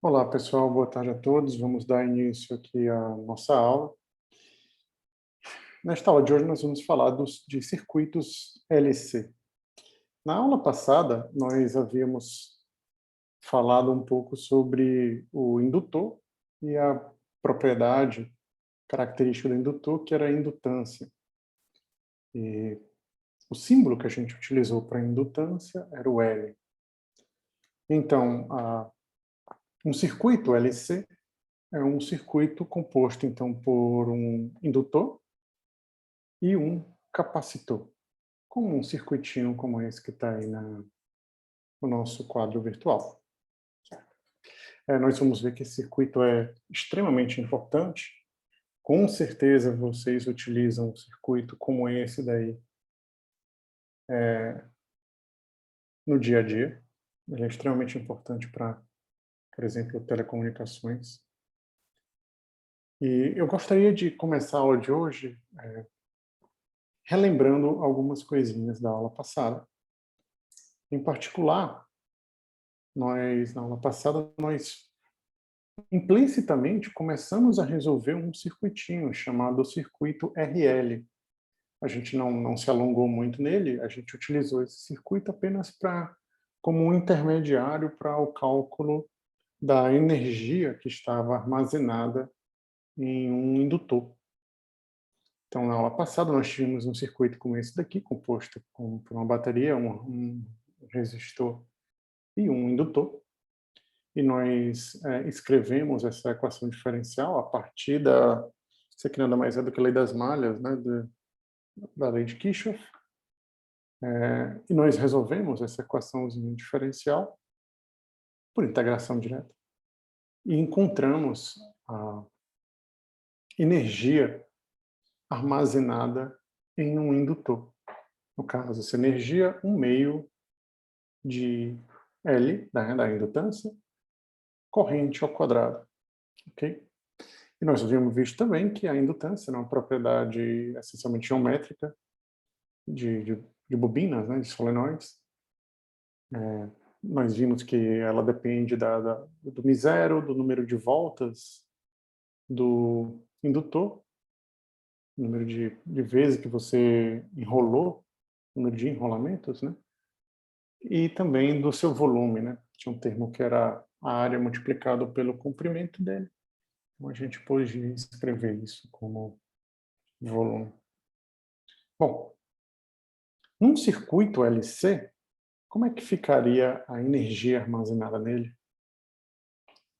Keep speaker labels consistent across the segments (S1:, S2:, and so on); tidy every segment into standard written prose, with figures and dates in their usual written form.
S1: Olá, pessoal, boa tarde a todos. Vamos dar início aqui à nossa aula. Nesta aula de hoje, nós vamos falar de circuitos LC. Na aula passada, nós havíamos falado um pouco sobre o indutor e a propriedade característica do indutor, que era a indutância. E o símbolo que a gente utilizou para indutância era o L. Então, um circuito LC é um circuito composto, então, por um indutor e um capacitor, como um circuitinho como esse que está aí no nosso quadro virtual. Nós vamos ver que esse circuito é extremamente importante. Com certeza vocês utilizam um circuito como esse daí no dia a dia. Ele é extremamente importante para, por exemplo, telecomunicações. E eu gostaria de começar a aula de hoje relembrando algumas coisinhas da aula passada. Em particular, na aula passada, nós implicitamente começamos a resolver um circuitinho chamado circuito RL. A gente não se alongou muito nele, a gente utilizou esse circuito apenas como um intermediário para o cálculo da energia que estava armazenada em um indutor. Então, na aula passada, nós tínhamos um circuito como esse daqui, composto por uma bateria, um resistor e um indutor. E nós escrevemos essa equação diferencial a partir isso aqui nada mais é do que a lei das malhas, né, da lei de Kirchhoff. E nós resolvemos essa equaçãozinha diferencial por integração direta e encontramos a energia armazenada em um indutor. No caso, essa energia, 1/2 de L, da indutância, corrente ao quadrado. Ok? E nós havíamos visto também que a indutância é uma propriedade essencialmente geométrica de bobinas, né, de solenoides. Nós vimos que ela depende do μ0, do número de voltas do indutor, número de vezes que você enrolou, número de enrolamentos, né? E também do seu volume, né? Tinha um termo que era a área multiplicado pelo comprimento dele. Então a gente pôde escrever isso como volume. Bom, num circuito LC, como é que ficaria a energia armazenada nele?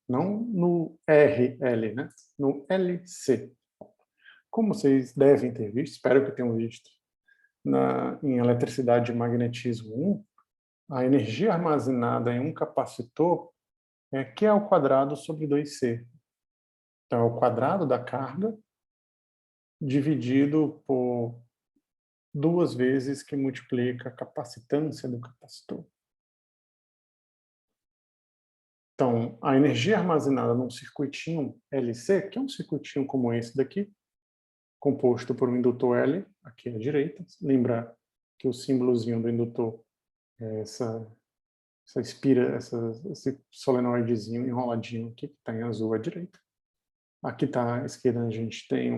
S1: Não no RL, né? No LC. Como vocês devem ter visto, espero que tenham visto, em eletricidade e magnetismo 1, a energia armazenada em um capacitor é Q ao quadrado sobre 2C. Então, é o quadrado da carga dividido por 2 vezes que multiplica a capacitância do capacitor. Então, a energia armazenada num circuitinho LC, que é um circuitinho como esse daqui, composto por um indutor L, aqui à direita. Lembra que o símbolozinho do indutor é esse solenoidezinho enroladinho aqui, que está em azul à direita. Aqui está à esquerda, a gente tem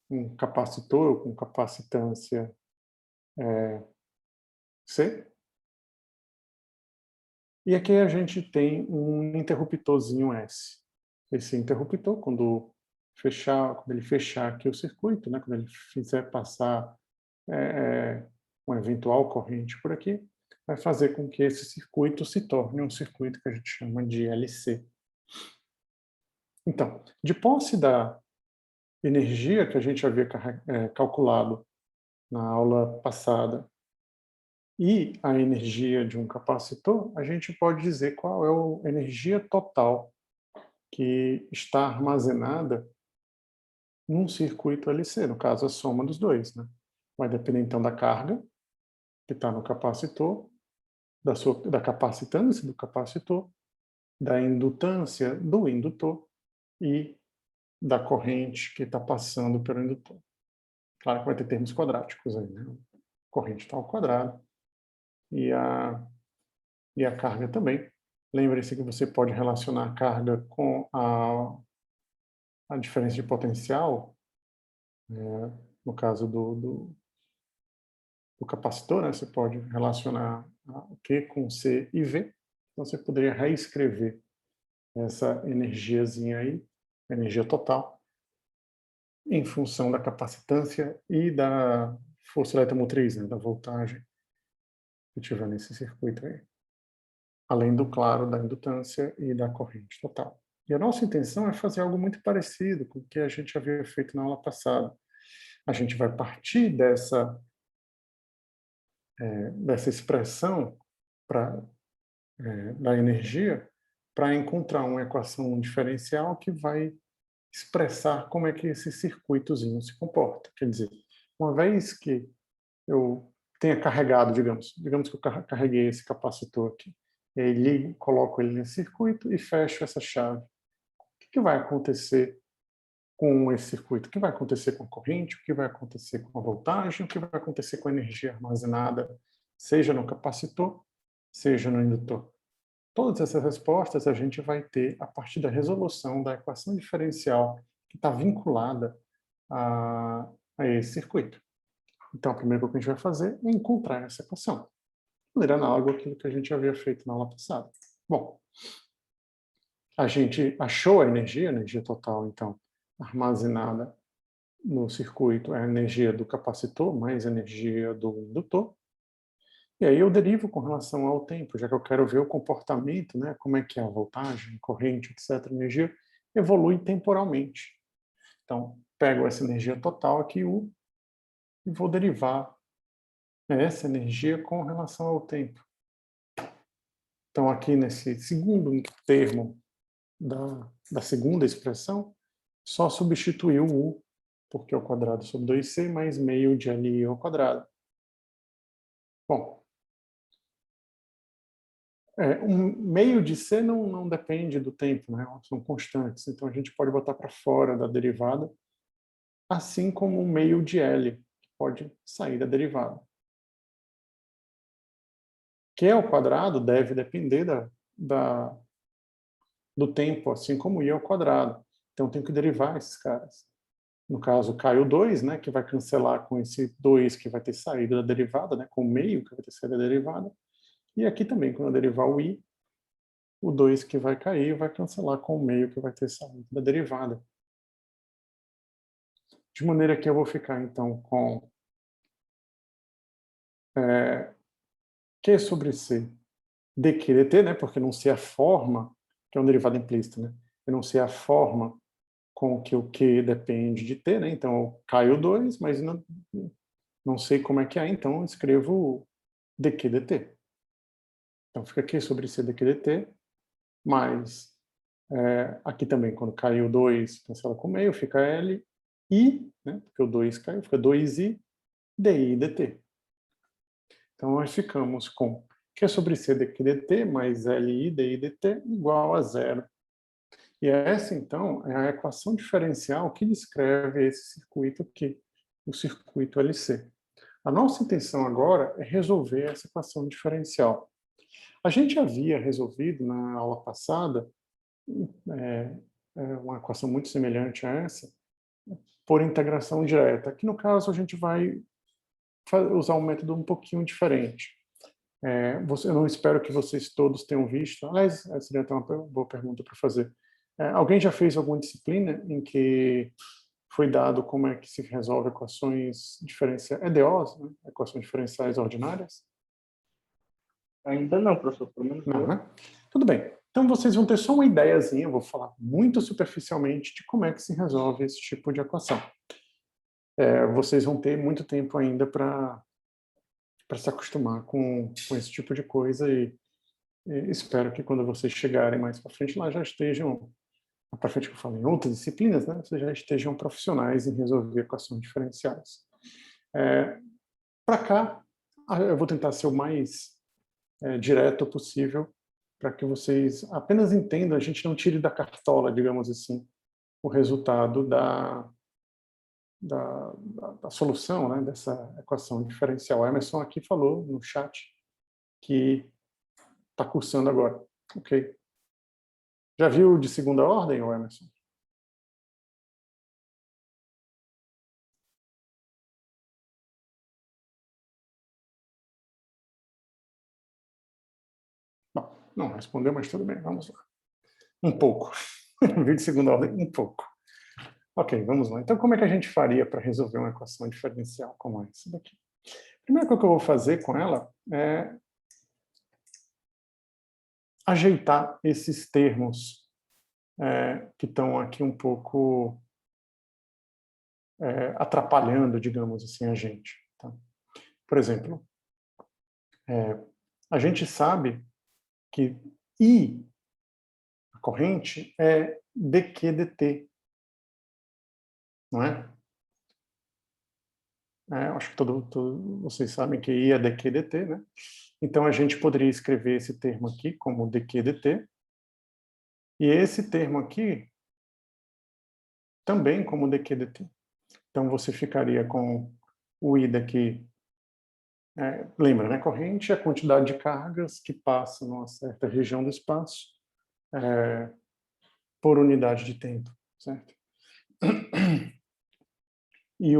S1: um capacitor com capacitância C. E aqui a gente tem um interruptorzinho S. Esse interruptor, quando ele fechar aqui o circuito, né, quando ele fizer passar uma eventual corrente por aqui, vai fazer com que esse circuito se torne um circuito que a gente chama de LC. Então, de posse da energia que a gente havia calculado na aula passada e a energia de um capacitor, a gente pode dizer qual é a energia total que está armazenada num circuito LC, no caso a soma dos dois, né? Vai depender então da carga que está no capacitor, da capacitância do capacitor, da indutância do indutor e da corrente que está passando pelo indutor. Claro que vai ter termos quadráticos aí, né? Corrente está ao quadrado e a carga também. Lembre-se que você pode relacionar a carga com a diferença de potencial, no caso do capacitor, né? Você pode relacionar o Q com C e V. Então, você poderia reescrever essa energiazinha aí, energia total, em função da capacitância e da força eletromotriz, né? Da voltagem que tiver nesse circuito aí. Além do, claro, da indutância e da corrente total. E a nossa intenção é fazer algo muito parecido com o que a gente havia feito na aula passada. A gente vai partir dessa expressão da energia para encontrar uma equação diferencial que vai expressar como é que esse circuitozinho se comporta. Quer dizer, uma vez que eu tenha carregado, digamos que eu carreguei esse capacitor aqui, coloco ele nesse circuito e fecho essa chave. O que vai acontecer com esse circuito? O que vai acontecer com a corrente? O que vai acontecer com a voltagem? O que vai acontecer com a energia armazenada, seja no capacitor, seja no indutor? Todas essas respostas a gente vai ter a partir da resolução da equação diferencial que está vinculada a esse circuito. Então, a primeira coisa que a gente vai fazer é encontrar essa equação, de maneira análoga àquilo que a gente havia feito na aula passada. Bom, a gente achou a energia total, então, armazenada no circuito, é a energia do capacitor mais a energia do indutor. E aí eu derivo com relação ao tempo, já que eu quero ver o comportamento, né, como é que é a voltagem, corrente, etc., a energia evolui temporalmente. Então, pego essa energia total aqui, U, e vou derivar essa energia com relação ao tempo. Então, aqui nesse segundo termo da segunda expressão, só substituir o U, porque é o quadrado sobre 2C, mais meio de LI ao quadrado. Bom, um meio de C não depende do tempo, né? São constantes, então a gente pode botar para fora da derivada, assim como um meio de L, que pode sair da derivada. Q ao quadrado deve depender do tempo, assim como I ao quadrado. Então, eu tenho que derivar esses caras. No caso, cai o 2, né, que vai cancelar com esse 2 que vai ter saído da derivada, né, com o meio que vai ter saído da derivada. E aqui também, quando eu derivar o I, o 2 que vai cair vai cancelar com o meio que vai ter saído da derivada. De maneira que eu vou ficar, então, com Q sobre C dq dt, né, porque eu não sei a forma, que é uma derivada implícita, né? Eu não sei a forma com que o Q depende de T, né? Então, eu caio 2, mas não sei como é que é, então eu escrevo dq dt. Então, fica Q sobre C dq dt, mais aqui também, quando caiu 2, cancela com meio, fica L, I, né, porque o 2 caiu, fica 2I, DI dt. Então, nós ficamos com Q sobre C dq dt mais LI DI dt igual a zero. E essa, então, é a equação diferencial que descreve esse circuito aqui, o circuito LC. A nossa intenção agora é resolver essa equação diferencial. A gente havia resolvido na aula passada uma equação muito semelhante a essa, por integração direta. Aqui, no caso, a gente vai usar um método um pouquinho diferente. Eu não espero que vocês todos tenham visto. Aliás, essa seria até uma boa pergunta para fazer. Alguém já fez alguma disciplina em que foi dado como é que se resolve equações diferenciais, EDOs, né? Equações diferenciais ordinárias?
S2: Ainda não, professor, pelo menos
S1: não, né? Tudo bem. Então, vocês vão ter só uma ideiazinha, eu vou falar muito superficialmente de como é que se resolve esse tipo de equação. Vocês vão ter muito tempo ainda para se acostumar com esse tipo de coisa e espero que quando vocês chegarem mais para frente lá já estejam, para frente que eu falo em outras disciplinas, né, vocês já estejam profissionais em resolver equações diferenciais. Para cá, eu vou tentar ser o mais direto possível para que vocês apenas entendam, a gente não tire da cartola, digamos assim, o resultado da solução, né, dessa equação diferencial. A Emerson aqui falou no chat que está cursando agora. Ok. Já viu de segunda ordem, Emerson? Bom, não respondeu, mas tudo bem, vamos lá. Um pouco. Viu de segunda ordem? Um pouco. Ok, vamos lá. Então, como é que a gente faria para resolver uma equação diferencial como essa daqui? A primeira coisa que eu vou fazer com ela é ajeitar esses termos que estão aqui um pouco atrapalhando, digamos assim, a gente. Tá? Por exemplo, a gente sabe que I, a corrente, é dq dt, não é? Acho que vocês sabem que I é dq dt, né? Então, a gente poderia escrever esse termo aqui como dq dt, e esse termo aqui também como dq dt. Então, você ficaria com o I daqui, lembra, né? Corrente é a quantidade de cargas que passa numa certa região do espaço por unidade de tempo, certo? E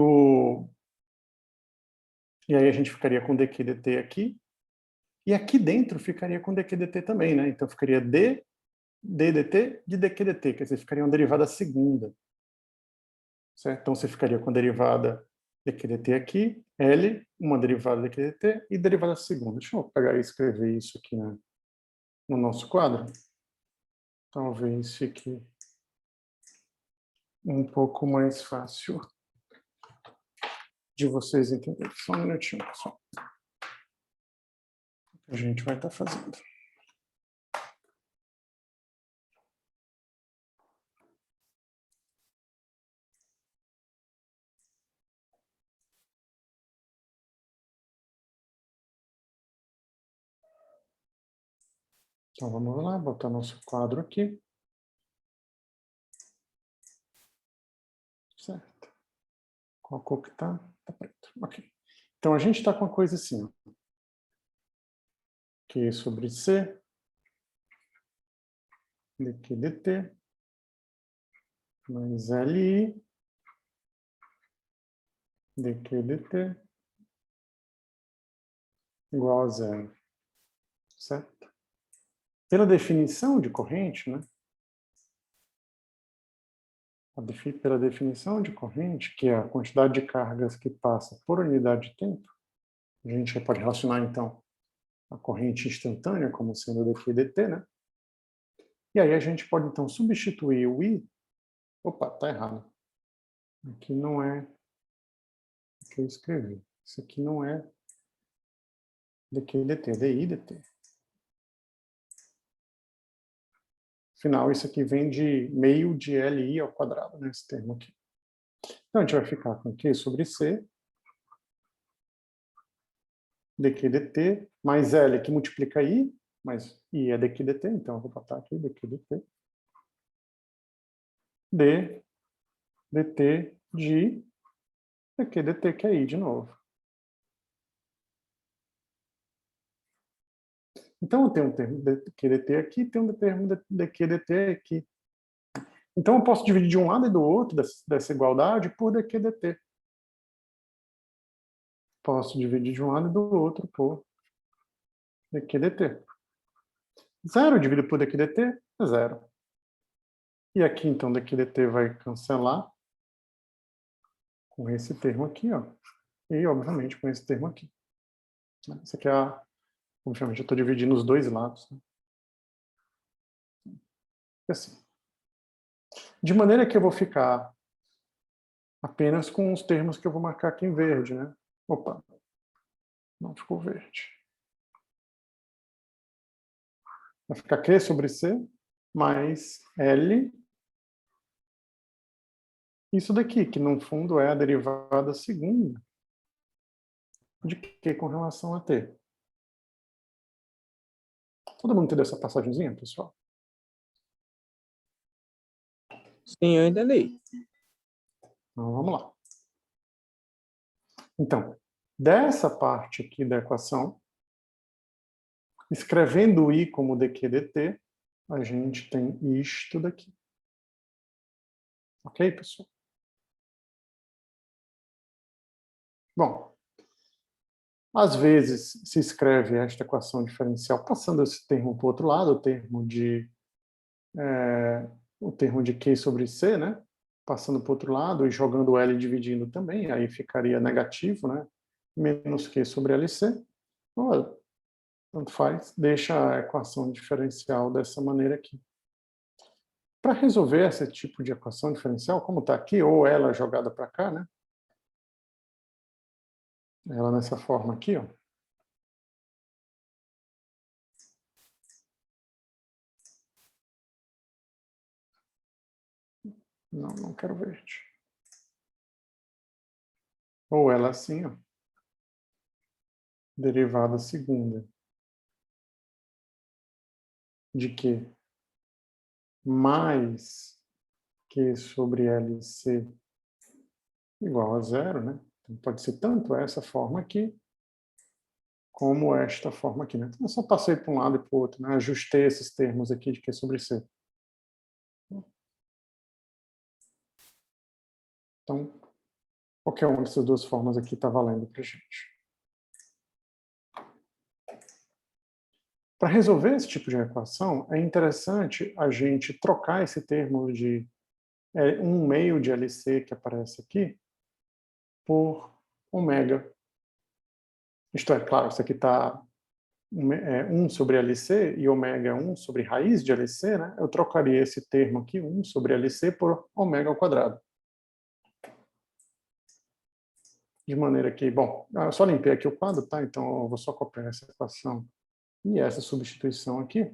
S1: aí a gente ficaria com dq dt aqui, e aqui dentro ficaria com dq dt também, né? Então, ficaria d dt de dq dt, quer dizer, ficaria uma derivada segunda. Certo? Então, você ficaria com a derivada dq dt aqui, L, uma derivada dq dt e derivada segunda. Deixa eu pegar e escrever isso aqui no nosso quadro. Talvez fique um pouco mais fácil de vocês entenderem. Só um minutinho, pessoal. A gente vai estar fazendo. Então, vamos lá, botar nosso quadro aqui. Certo. Qual cor que está? Está preto. Ok. Então, a gente está com uma coisa assim. Ó. Q sobre C, dq dt, mais Li, dq dt, igual a zero. Certo? Pela definição de corrente, né? Pela definição de corrente, que é a quantidade de cargas que passa por unidade de tempo, a gente já pode relacionar, então, a corrente instantânea como sendo dq dt, né? E aí a gente pode, então, substituir o I... Opa, tá errado. Aqui não é o que eu escrevi. Isso aqui não é dq dt, é di dt. Afinal, isso aqui vem de meio de Li ao quadrado, né, esse termo aqui. Então, a gente vai ficar com Q sobre C, dq dt, mais L que multiplica I, mas I é dq dt, então eu vou botar aqui dq dt, d dt de dq dt, que é I de novo. Então, eu tenho um termo dq dt aqui, tenho um termo dq dt aqui. Então, eu posso dividir de um lado e do outro dessa igualdade por dq dt. Posso dividir de um lado e do outro por dq dt. 0 dividido por dq dt é 0. E aqui, então, dq dt vai cancelar com esse termo aqui, ó. E, obviamente, com esse termo aqui. Isso aqui é obviamente, eu estou dividindo os dois lados. Né? Assim. De maneira que eu vou ficar apenas com os termos que eu vou marcar aqui em verde, né? Opa, não ficou verde. Vai ficar Q sobre C mais L. Isso daqui, que no fundo é a derivada segunda de Q com relação a T. Todo mundo entendeu essa passagenzinha, pessoal?
S2: Sim, eu entendi.
S1: Então, vamos lá. Então, dessa parte aqui da equação, escrevendo I como dq dt, a gente tem isto daqui. Ok, pessoal? Bom, às vezes se escreve esta equação diferencial passando esse termo para o outro lado, o termo de Q sobre C, né? Passando para o outro lado e jogando L dividindo também, aí ficaria negativo, né? Menos Q sobre LC. Olha, tanto faz, deixa a equação diferencial dessa maneira aqui. Para resolver esse tipo de equação diferencial, como está aqui, ou ela jogada para cá, né? Ela nessa forma aqui, ó. Não quero verde. Ou ela assim, ó. Derivada segunda de Q mais Q sobre LC igual a zero, né? Então, pode ser tanto essa forma aqui, como esta forma aqui, né? Então, eu só passei para um lado e para o outro, né? Ajustei esses termos aqui de Q sobre C. Então, qualquer uma dessas duas formas aqui está valendo para a gente. Para resolver esse tipo de equação, é interessante a gente trocar esse termo de 1/2 de LC que aparece aqui por ômega. Isto é, claro, isso aqui está 1 sobre LC e ômega é 1 sobre raiz de LC, né? Eu trocaria esse termo aqui, 1 sobre LC, por ômega ao quadrado. De maneira que, bom, eu só limpei aqui o quadro, tá? Então eu vou só copiar essa equação e essa substituição aqui.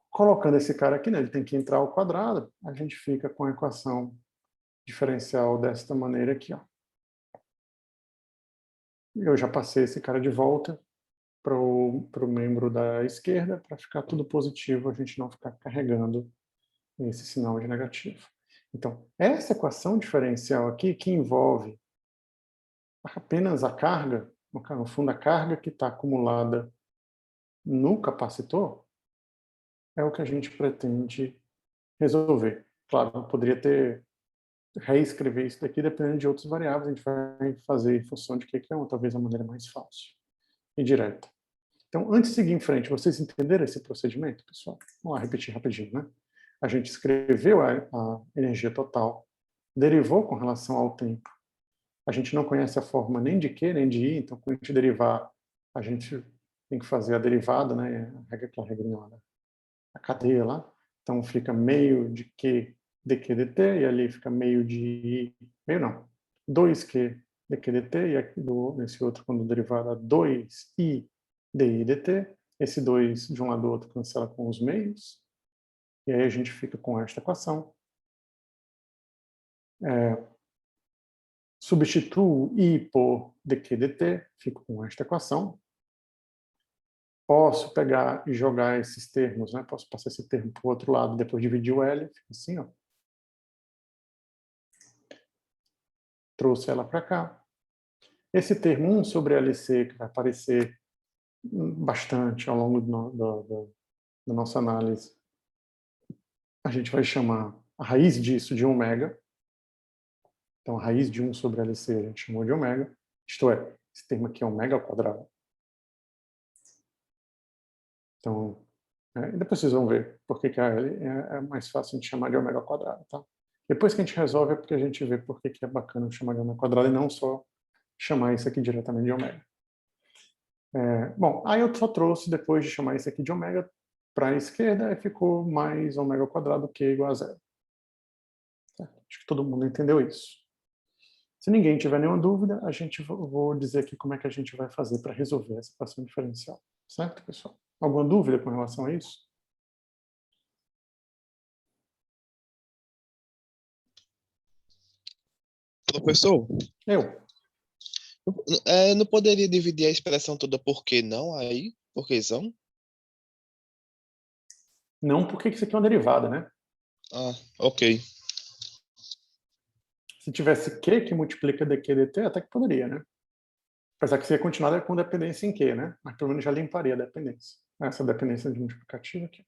S1: Colocando esse cara aqui, né, ele tem que entrar ao quadrado, a gente fica com a equação diferencial desta maneira aqui, ó. Eu já passei esse cara de volta para o membro da esquerda, para ficar tudo positivo, a gente não ficar carregando esse sinal de negativo. Então, essa equação diferencial aqui, que envolve apenas a carga, no fundo a carga que está acumulada no capacitor, é o que a gente pretende resolver. Claro, eu poderia reescrever isso daqui dependendo de outras variáveis, a gente vai fazer em função de que é talvez a maneira mais fácil e direta. Então, antes de seguir em frente, vocês entenderam esse procedimento, pessoal? Vamos lá, repetir rapidinho, né? A gente escreveu a energia total, derivou com relação ao tempo. A gente não conhece a forma nem de Q, nem de I, então, quando a gente derivar, a gente tem que fazer a derivada, né? Aquela regrinha lá, a cadeia lá. Então, fica meio de Q dq dt, e ali fica meio de I, meio não, 2Q dq dt, e aqui nesse outro, quando derivada, 2I di dt. Esse 2 de um lado do outro cancela com os meios, e aí a gente fica com esta equação. Substituo I por dq dt, fico com esta equação. Posso pegar e jogar esses termos, né? Posso passar esse termo para o outro lado, depois dividir o L, fica assim, ó. Trouxe ela para cá. Esse termo 1 sobre LC, que vai aparecer bastante ao longo da nossa análise, a gente vai chamar a raiz disso de ômega. Então, a raiz de 1 sobre LC a gente chamou de ômega. Isto é, esse termo aqui é ômega ao quadrado. Então, depois vocês vão ver por que é mais fácil de chamar de ômega ao quadrado, tá? Depois que a gente resolve é porque a gente vê por que é bacana chamar de ômega ao quadrado e não só chamar isso aqui diretamente de ômega. Bom, aí eu só trouxe, depois de chamar isso aqui de ômega, para a esquerda, e ficou mais ômega ao quadrado que é igual a zero. Acho que todo mundo entendeu isso. Se ninguém tiver nenhuma dúvida, vou dizer aqui como é que a gente vai fazer para resolver essa equação diferencial. Certo, pessoal? Alguma dúvida com relação a isso?
S3: Professor,
S1: Eu.
S3: não poderia dividir a expressão toda por que não aí? Por que são?
S1: Não, porque isso aqui é uma derivada, né?
S3: Ah, ok.
S1: Se tivesse Q que multiplica dq dt, até que poderia, né? Apesar que você ia continuar com dependência em Q, né? Mas pelo menos já limparia a dependência. essa dependência de multiplicativa aqui.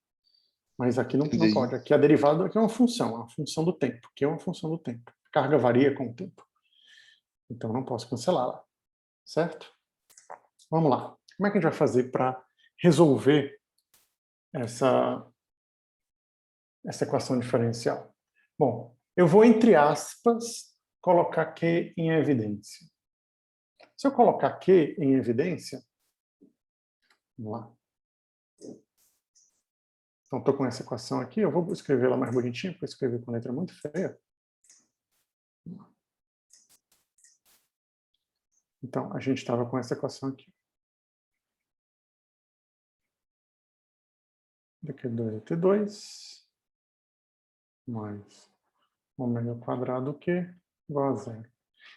S1: Mas aqui não
S3: Entendi.
S1: pode. Aqui a derivada aqui é uma função do tempo. Aqui é uma função do tempo. A carga varia com o tempo. Então não posso cancelá-la. Certo? Vamos lá. Como é que a gente vai fazer para resolver essa equação diferencial? Bom, eu vou, entre aspas, colocar Q em evidência. Se eu colocar Q em evidência, vamos lá. Então, estou com essa equação aqui, eu vou escrevê-la mais bonitinha, porque eu escrevi com letra muito feia. Então, a gente estava com essa equação aqui. dq2 é T2, mais ômega quadrado Q igual a zero.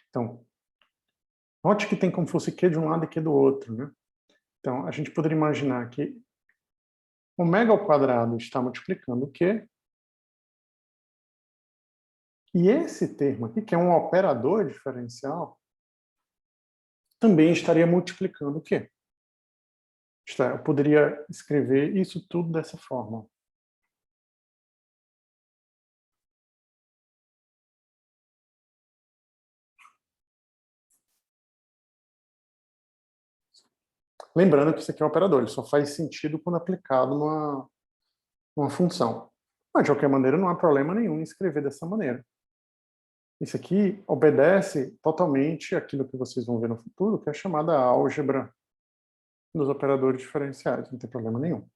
S1: Então, note que tem como fosse Q de um lado e Q do outro, né? Então, a gente poderia imaginar que ômega ao quadrado está multiplicando o Q, e esse termo aqui, que é um operador diferencial, também estaria multiplicando o Q. Eu poderia escrever isso tudo dessa forma. Lembrando que isso aqui é um operador, ele só faz sentido quando aplicado numa função. Mas, de qualquer maneira, não há problema nenhum em escrever dessa maneira. Isso aqui obedece totalmente àquilo que vocês vão ver no futuro, que é chamada álgebra dos operadores diferenciais. Não tem problema nenhum.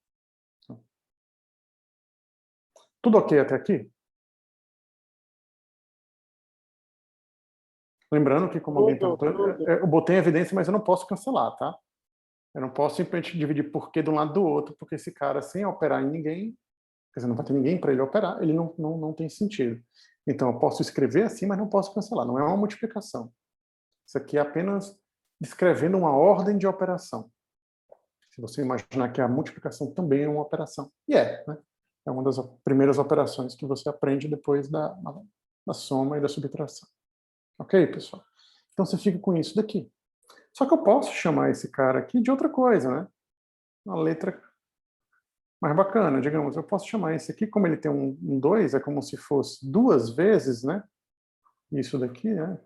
S1: Tudo ok até aqui? Lembrando que, como alguém perguntou, eu botei em evidência, mas eu não posso cancelar, tá? Eu não posso simplesmente dividir por Q de um lado do outro, porque esse cara, sem operar em ninguém, quer dizer, não vai ter ninguém para ele operar, ele não tem sentido. Então, eu posso escrever assim, mas não posso cancelar. Não é uma multiplicação. Isso aqui é apenas descrevendo uma ordem de operação. Se você imaginar que a multiplicação também é uma operação. E né? É uma das primeiras operações que você aprende depois da soma e da subtração. Ok, pessoal? Então, você fica com isso daqui. Só que eu posso chamar esse cara aqui de outra coisa, né? Uma letra mais bacana, digamos. Eu posso chamar esse aqui, como ele tem um 2, é como se fosse duas vezes, né? Isso daqui, né?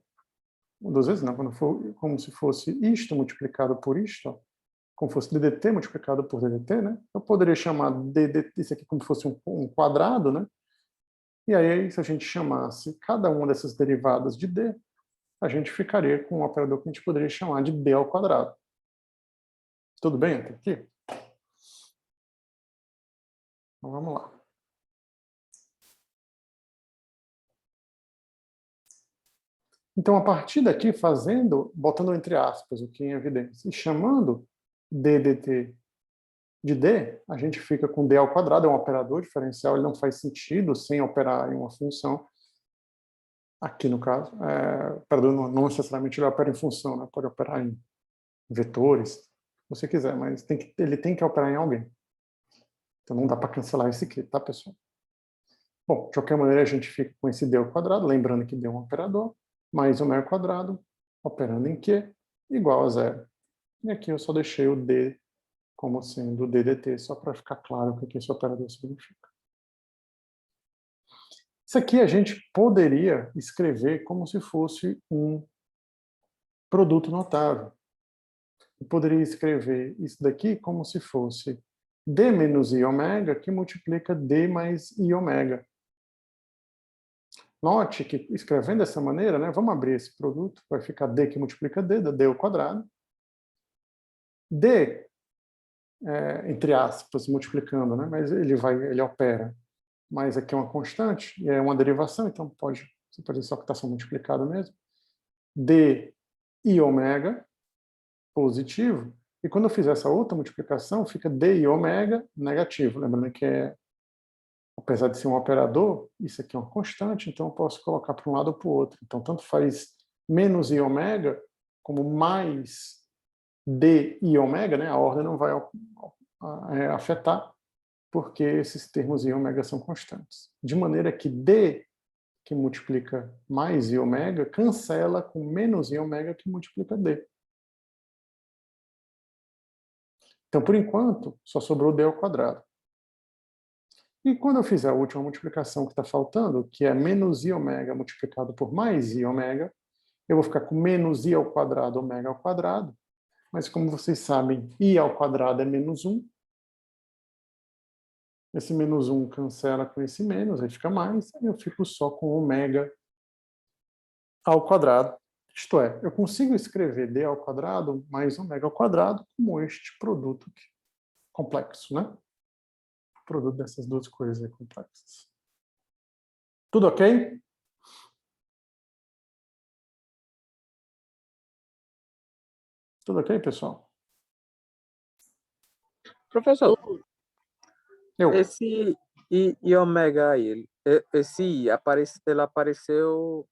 S1: Duas vezes não, quando for como se fosse isto multiplicado por isto, ó, como fosse DDT multiplicado por DDT, né? Eu poderia chamar DDT, isso aqui como se fosse um quadrado, né? E aí, se a gente chamasse cada uma dessas derivadas de D, a gente ficaria com um operador que a gente poderia chamar de D ao quadrado. Tudo bem até aqui? Então, vamos lá. Então, a partir daqui, botando entre aspas o que em evidência, e chamando DDT de D, a gente fica com D ao quadrado, é um operador diferencial, ele não faz sentido sem operar em uma função. Aqui, no caso, operador não necessariamente ele opera em função, né? Pode operar em vetores, se você quiser, mas ele tem que operar em alguém. Então, não dá para cancelar esse aqui, tá, pessoal? Bom, de qualquer maneira, a gente fica com esse D ao quadrado, lembrando que D é um operador, mais o ao quadrado, operando em Q, igual a zero. E aqui eu só deixei o D como sendo DDT, só para ficar claro o que esse operador significa. Isso aqui a gente poderia escrever como se fosse um produto notável. Eu poderia escrever isso daqui como se fosse D menos I ômega, que multiplica D mais I ômega. Note que, escrevendo dessa maneira, né, vamos abrir esse produto, vai ficar D que multiplica D, D ao quadrado. D, entre aspas, multiplicando, né, mas ele opera. Mas aqui é uma constante, e é uma derivação, então você pode dizer só que está sendo multiplicado mesmo. D I ômega, positivo, e quando eu fizer essa outra multiplicação, fica D I ômega negativo. Lembrando que apesar de ser um operador, isso aqui é uma constante, então eu posso colocar para um lado ou para o outro. Então, tanto faz menos I ômega, como mais D I ômega, né? A ordem não vai afetar, porque esses termos I ômega são constantes. De maneira que D, que multiplica mais I ômega, cancela com menos I ômega, que multiplica D. Então, por enquanto, só sobrou d ao quadrado. E quando eu fizer a última multiplicação que está faltando, que é menos i ômega multiplicado por mais i ômega, eu vou ficar com menos i ao quadrado ômega ao quadrado, mas como vocês sabem, i ao quadrado é menos 1. Esse menos 1 cancela com esse menos, aí fica mais, aí eu fico só com ômega ao quadrado. Isto é, eu consigo escrever d ao quadrado mais ômega ao quadrado como este produto aqui, complexo, né? O produto dessas duas coisas aí complexas. Tudo ok? Tudo ok, pessoal?
S2: Professor,
S1: Eu.
S2: esse I ômega aí, esse I, ele apareceu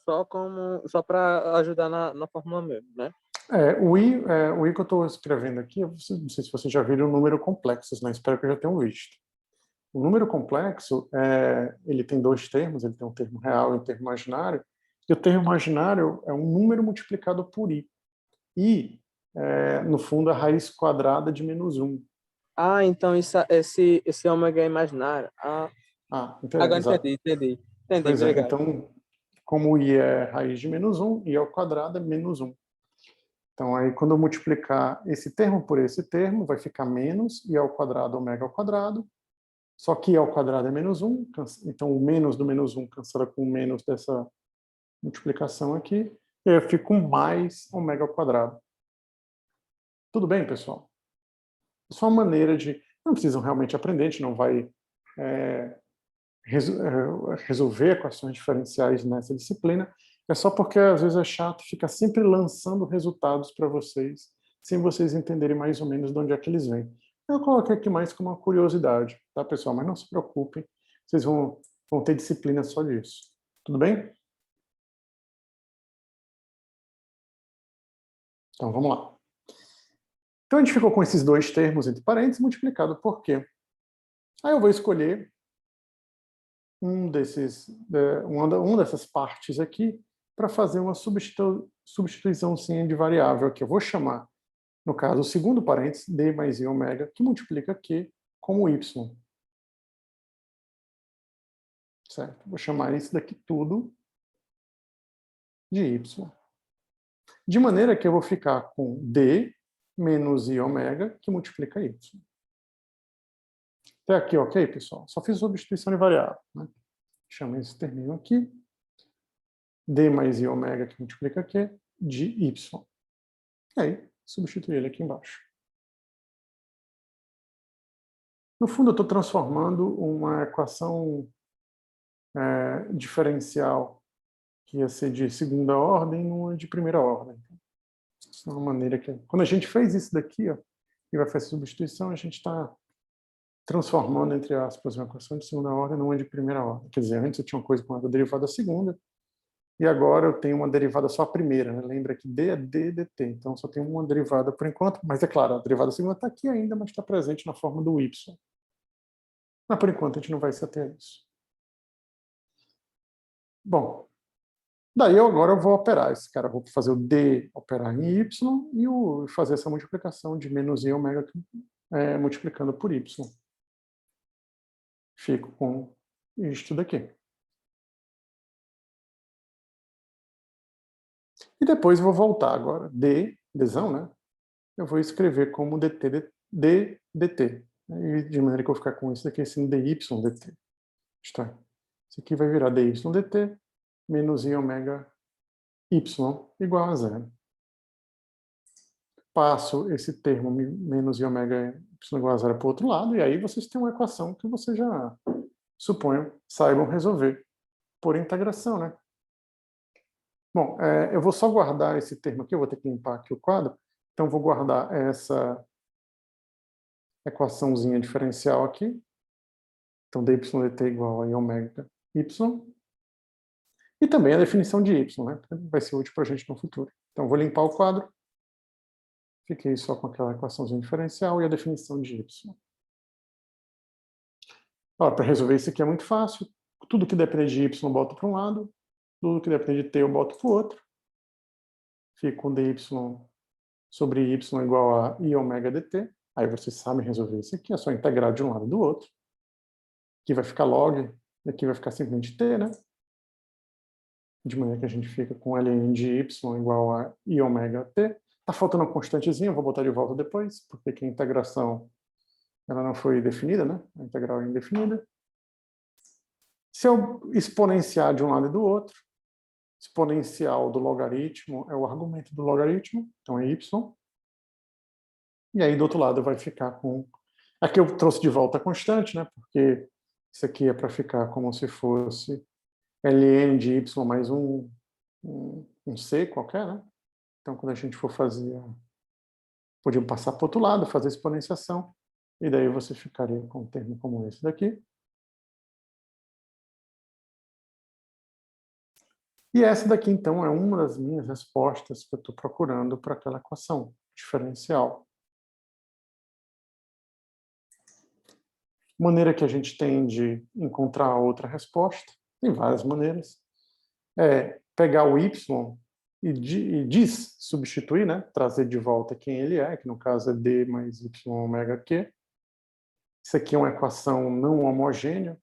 S2: só para ajudar na fórmula mesmo, né?
S1: O i que eu estou escrevendo aqui, eu não sei se vocês já viram o número complexos, né? Espero que já tenham visto. O número complexo, ele tem dois termos, ele tem um termo real e um termo imaginário, e o termo imaginário é um número multiplicado por i. I, no fundo, é a raiz quadrada de menos 1.
S2: Ah, então esse ômega é imaginário. Ah, agora
S1: Exato.
S2: entendi,
S1: Pois é,
S2: obrigado.
S1: então, como i é raiz de menos 1, i ao quadrado é menos 1. Então, aí, quando eu multiplicar esse termo por esse termo, vai ficar menos i ao quadrado ômega ao quadrado, só que i ao quadrado é menos 1, então o menos do menos 1 cancela com o menos dessa multiplicação aqui, e aí eu fico com mais ômega ao quadrado. Tudo bem, pessoal? É só uma maneira de... Não precisam realmente aprender, a gente não vai resolver equações diferenciais nessa disciplina, é só porque às vezes é chato ficar sempre lançando resultados para vocês, sem vocês entenderem mais ou menos de onde é que eles vêm. Eu coloquei aqui mais como uma curiosidade, tá, pessoal? Mas não se preocupem, vocês vão ter disciplina só disso. Tudo bem? Então, vamos lá. Então, a gente ficou com esses dois termos entre parênteses multiplicado por quê? Aí eu vou escolher uma dessas partes aqui para fazer uma substituiçãozinha de variável aqui. Eu vou chamar, no caso, o segundo parênteses, d mais i ômega, que multiplica q como y. Certo? Vou chamar isso daqui tudo de y. De maneira que eu vou ficar com d menos i ômega, que multiplica y. Até aqui, ok, pessoal? Só fiz substituição de variável. Né? Chama esse termino aqui. D mais i ômega, que multiplica q, de y. E aí, substituir ele aqui embaixo. No fundo, eu estou transformando uma equação diferencial que ia ser de segunda ordem numa de primeira ordem. Essa é uma maneira que... Quando a gente fez isso daqui, ó, e vai fazer substituição, a gente está transformando, entre aspas, uma equação de segunda ordem numa de primeira ordem. Quer dizer, antes eu tinha uma coisa com a derivada segunda, e agora eu tenho uma derivada só a primeira. Né? Lembra que d é d dt, então só tem uma derivada por enquanto, mas é claro, a derivada segunda está aqui ainda, mas está presente na forma do y. Mas por enquanto a gente não vai se ater a isso. Bom, daí agora eu vou operar esse cara, vou fazer o d operar em y e fazer essa multiplicação de menos i ômega multiplicando por y. Fico com isto daqui. E depois vou voltar agora, dzão, né? Eu vou escrever como dt, de maneira que eu vou ficar com isso daqui, assim, dy dt. Isto é, isso aqui vai virar dy dt menos i ômega y igual a zero. Passo esse termo menos i ômega y igual a zero para o outro lado, e aí vocês têm uma equação que vocês já, suponho, saibam resolver por integração, né? Bom, eu vou só guardar esse termo aqui, eu vou ter que limpar aqui o quadro, então vou guardar essa equaçãozinha diferencial aqui. Então, dy dt igual a i ômega y. E também a definição de y, né? Vai ser útil para a gente no futuro. Então, vou limpar o quadro. Fiquei só com aquela equaçãozinha diferencial e a definição de y. Para resolver isso aqui é muito fácil. Tudo que depende de y eu boto para um lado, tudo que depende de t eu boto para o outro. Fico com dy sobre y igual a i ômega dt. Aí vocês sabem resolver isso aqui, é só integrar de um lado e do outro. Aqui vai ficar log, e aqui vai ficar simplesmente t, né? De maneira que a gente fica com ln de y igual a i ômega t. Tá faltando uma constantezinha, eu vou botar de volta depois, porque aqui a integração ela não foi definida, né? A integral é indefinida. Se eu exponenciar de um lado e do outro, exponencial do logaritmo é o argumento do logaritmo, então é y. E aí do outro lado vai ficar com... Aqui eu trouxe de volta a constante, né? Porque isso aqui é para ficar como se fosse ln de y mais um c qualquer, né? Então quando a gente for fazer... Podiam passar para o outro lado, fazer exponenciação, e daí você ficaria com um termo como esse daqui. E essa daqui, então, é uma das minhas respostas que eu estou procurando para aquela equação diferencial. Maneira que a gente tem de encontrar outra resposta, tem várias maneiras, é pegar o y e substituir, né? Trazer de volta quem ele é, que no caso é d mais y ômega q. Isso aqui é uma equação não homogênea.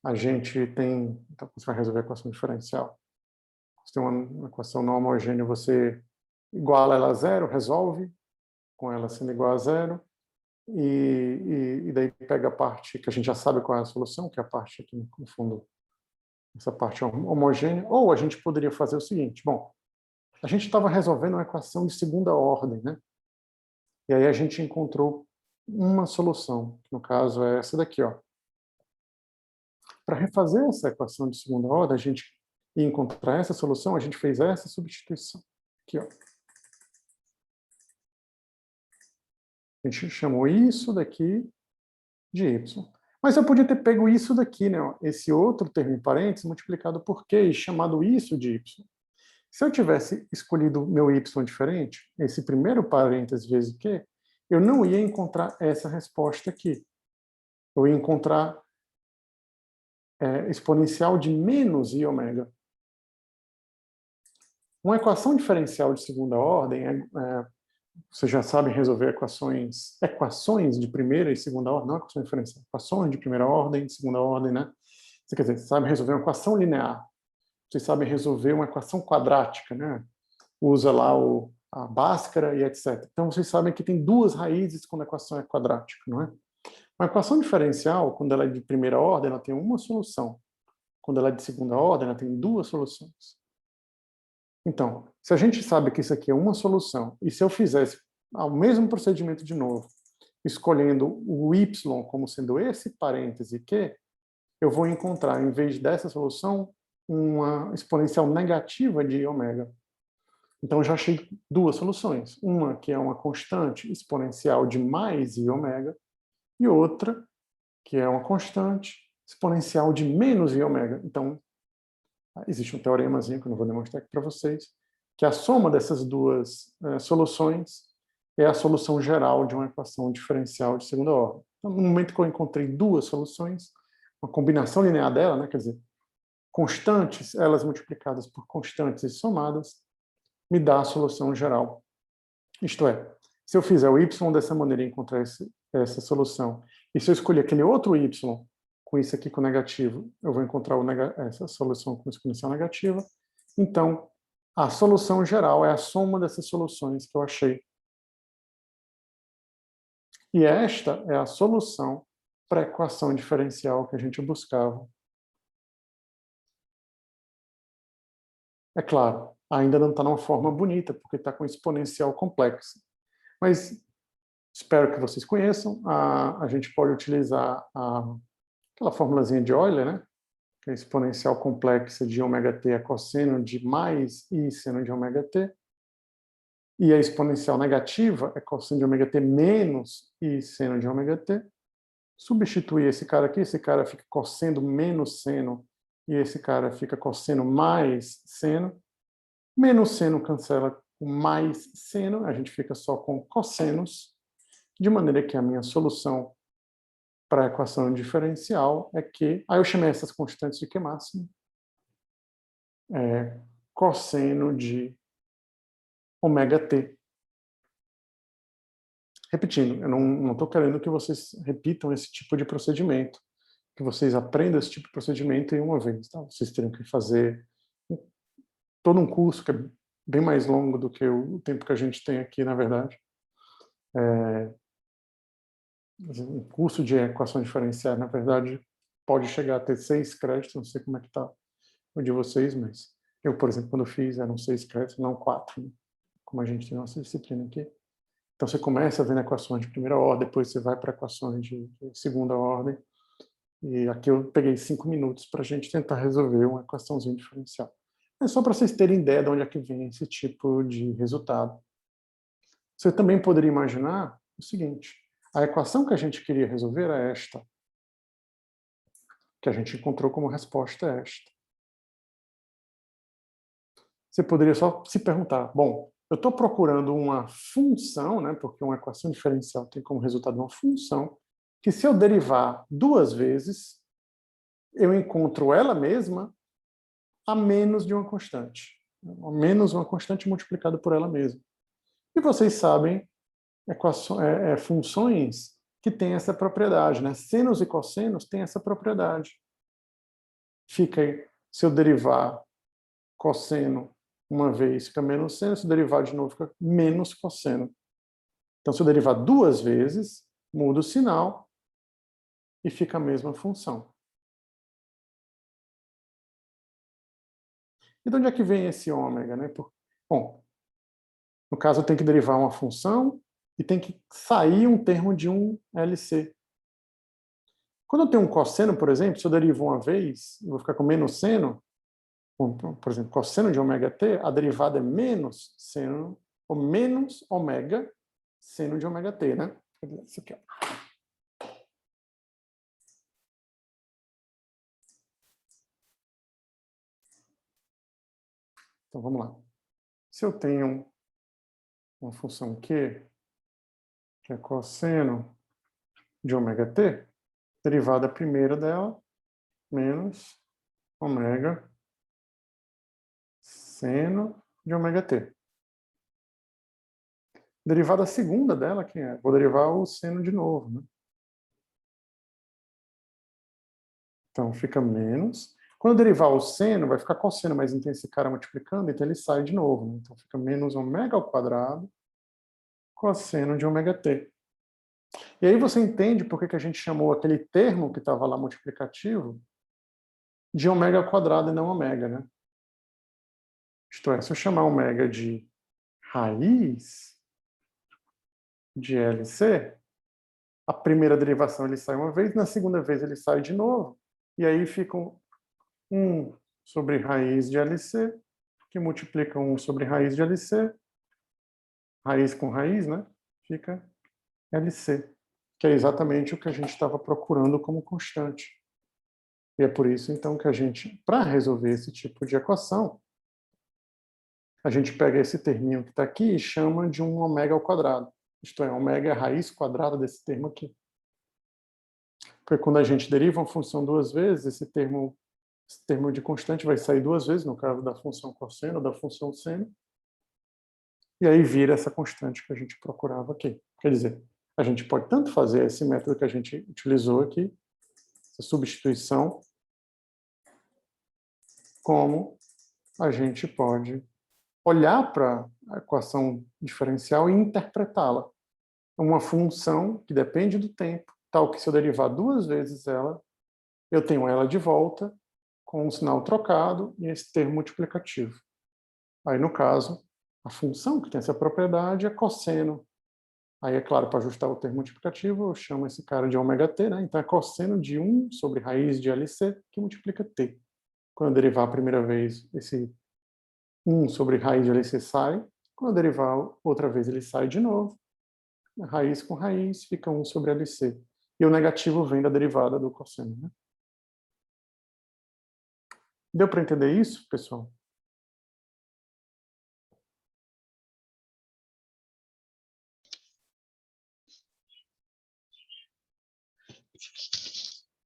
S1: A gente tem... Então, você vai resolver a equação diferencial. Você tem uma equação não homogênea, você iguala ela a zero, resolve, com ela sendo igual a zero, e daí pega a parte que a gente já sabe qual é a solução, que é a parte aqui no fundo, essa parte homogênea. Ou a gente poderia fazer o seguinte, bom, a gente estava resolvendo uma equação de segunda ordem, né? E aí a gente encontrou uma solução, que no caso é essa daqui, ó. Para refazer essa equação de segunda ordem, a gente ia encontrar essa solução, a gente fez essa substituição. Aqui, ó. A gente chamou isso daqui de y. Mas eu podia ter pego isso daqui, né? Esse outro termo em parênteses, multiplicado por q e chamado isso de y. Se eu tivesse escolhido meu y diferente, esse primeiro parênteses vezes q, eu não ia encontrar essa resposta aqui. Eu ia encontrar exponencial de menos i ômega. Uma equação diferencial de segunda ordem você já sabe resolver equações de primeira e segunda ordem, não equações diferenciais, equações de primeira ordem, de segunda ordem, né? Quer dizer, você sabe resolver uma equação linear, você sabe resolver uma equação quadrática, né? Usa lá a Bhaskara e etc. Então, vocês sabem que tem duas raízes quando a equação é quadrática, não é? Uma equação diferencial, quando ela é de primeira ordem, ela tem uma solução. Quando ela é de segunda ordem, ela tem duas soluções. Então, se a gente sabe que isso aqui é uma solução, e se eu fizesse o mesmo procedimento de novo, escolhendo o y como sendo esse parêntese q, eu vou encontrar, em vez dessa solução, uma exponencial negativa de ômega. Então, eu já achei duas soluções. Uma que é uma constante exponencial de mais i ômega, e outra que é uma constante exponencial de menos i ômega. Então, existe um teoremazinho que eu não vou demonstrar aqui para vocês, que a soma dessas duas soluções é a solução geral de uma equação diferencial de segunda ordem. Então, no momento que eu encontrei duas soluções, uma combinação linear dela, né, quer dizer, constantes, elas multiplicadas por constantes e somadas, me dá a solução geral. Isto é, se eu fizer o y dessa maneira e encontrar essa solução, e se eu escolher aquele outro y com isso aqui com negativo, eu vou encontrar essa solução com exponencial negativa. Então, a solução geral é a soma dessas soluções que eu achei. E esta é a solução para a equação diferencial que a gente buscava. É claro, ainda não está numa forma bonita, porque está com exponencial complexa. Mas espero que vocês conheçam. A gente pode utilizar aquela formulazinha de Euler, né? Que é a exponencial complexa de ômega-t é cosseno de mais i seno de ômega-t. E a exponencial negativa é cosseno de ômega-t menos i seno de ômega-t. Substituir esse cara fica cosseno menos seno, e esse cara fica cosseno mais seno. Menos seno cancela com mais seno, a gente fica só com cossenos, de maneira que a minha solução para a equação diferencial é que, aí eu chamei essas constantes de Q máximo, cosseno de ômega-t. repetindo, eu não estou querendo que vocês repitam esse tipo de procedimento, que vocês aprendam esse tipo de procedimento em uma vez, tá? Vocês teriam que fazer todo um curso que é bem mais longo do que o tempo que a gente tem aqui, na verdade. Um curso de equação diferencial, na verdade, pode chegar a ter 6 créditos, não sei como é que está o de vocês, mas eu, por exemplo, quando fiz, eram 6 créditos, não 4, né? Como a gente tem nossa disciplina aqui. Então, você começa vendo equações de primeira ordem, depois você vai para equações de segunda ordem, e aqui eu peguei 5 minutos para a gente tentar resolver uma equaçãozinha diferencial. É só para vocês terem ideia de onde é que vem esse tipo de resultado. Você também poderia imaginar o seguinte: a equação que a gente queria resolver é esta, que a gente encontrou como resposta é esta. Você poderia só se perguntar, bom, eu estou procurando uma função, né, porque uma equação diferencial tem como resultado uma função, que se eu derivar 2 vezes, eu encontro ela mesma a menos de uma constante. A menos uma constante multiplicada por ela mesma. E vocês sabem funções que têm essa propriedade, né? Senos e cossenos têm essa propriedade. Fica aí, se eu derivar cosseno uma vez, fica menos seno, se eu derivar de novo, fica menos cosseno. Então, se eu derivar 2 vezes, muda o sinal e fica a mesma função. E de onde é que vem esse ômega, né? Bom, no caso, eu tenho que derivar uma função e tem que sair um termo de um LC. Quando eu tenho um cosseno, por exemplo, se eu derivo uma vez, eu vou ficar com menos seno, por exemplo, cosseno de ômega t, a derivada é menos seno, ou menos ômega seno de ômega t, né? Isso aqui, ó. Então, vamos lá. Se eu tenho uma função Q, que é cosseno de ômega t, derivada primeira dela, menos ômega seno de ômega t. Derivada segunda dela, quem é? Vou derivar o seno de novo, né? Então, fica menos. Quando eu derivar o seno, vai ficar cosseno, mas não tem esse cara multiplicando, então ele sai de novo, né? Então, fica menos ômega ao quadrado cosseno de ômega t. E aí você entende por que a gente chamou aquele termo que estava lá multiplicativo de ômega ao quadrado e não ômega, né? Isto é, se eu chamar ômega de raiz de LC, a primeira derivação ele sai uma vez, na segunda vez ele sai de novo, e aí fica 1 sobre raiz de LC, que multiplica 1 sobre raiz de LC, raiz com raiz, né? Fica LC, que é exatamente o que a gente estava procurando como constante. E é por isso, então, que a gente, para resolver esse tipo de equação, a gente pega esse terminho que está aqui e chama de um ômega ao quadrado. Isto é, ômega é a raiz quadrada desse termo aqui. Porque quando a gente deriva uma função 2 vezes, esse termo de constante vai sair 2 vezes, no caso da função cosseno, da função seno, e aí vira essa constante que a gente procurava aqui. Quer dizer, a gente pode tanto fazer esse método que a gente utilizou aqui, essa substituição, como a gente pode olhar para a equação diferencial e interpretá-la. Uma função que depende do tempo, tal que se eu derivar 2 vezes ela, eu tenho ela de volta com um sinal trocado e esse termo multiplicativo. Aí, no caso, a função que tem essa propriedade é cosseno. Aí, é claro, para ajustar o termo multiplicativo, eu chamo esse cara de ômega t, né? Então, é cosseno de 1 sobre raiz de LC, que multiplica t. Quando eu derivar a primeira vez, esse 1 sobre raiz de LC sai. Quando eu derivar outra vez, ele sai de novo. Raiz com raiz, fica 1 sobre LC. E o negativo vem da derivada do cosseno, né? Deu para entender isso, pessoal?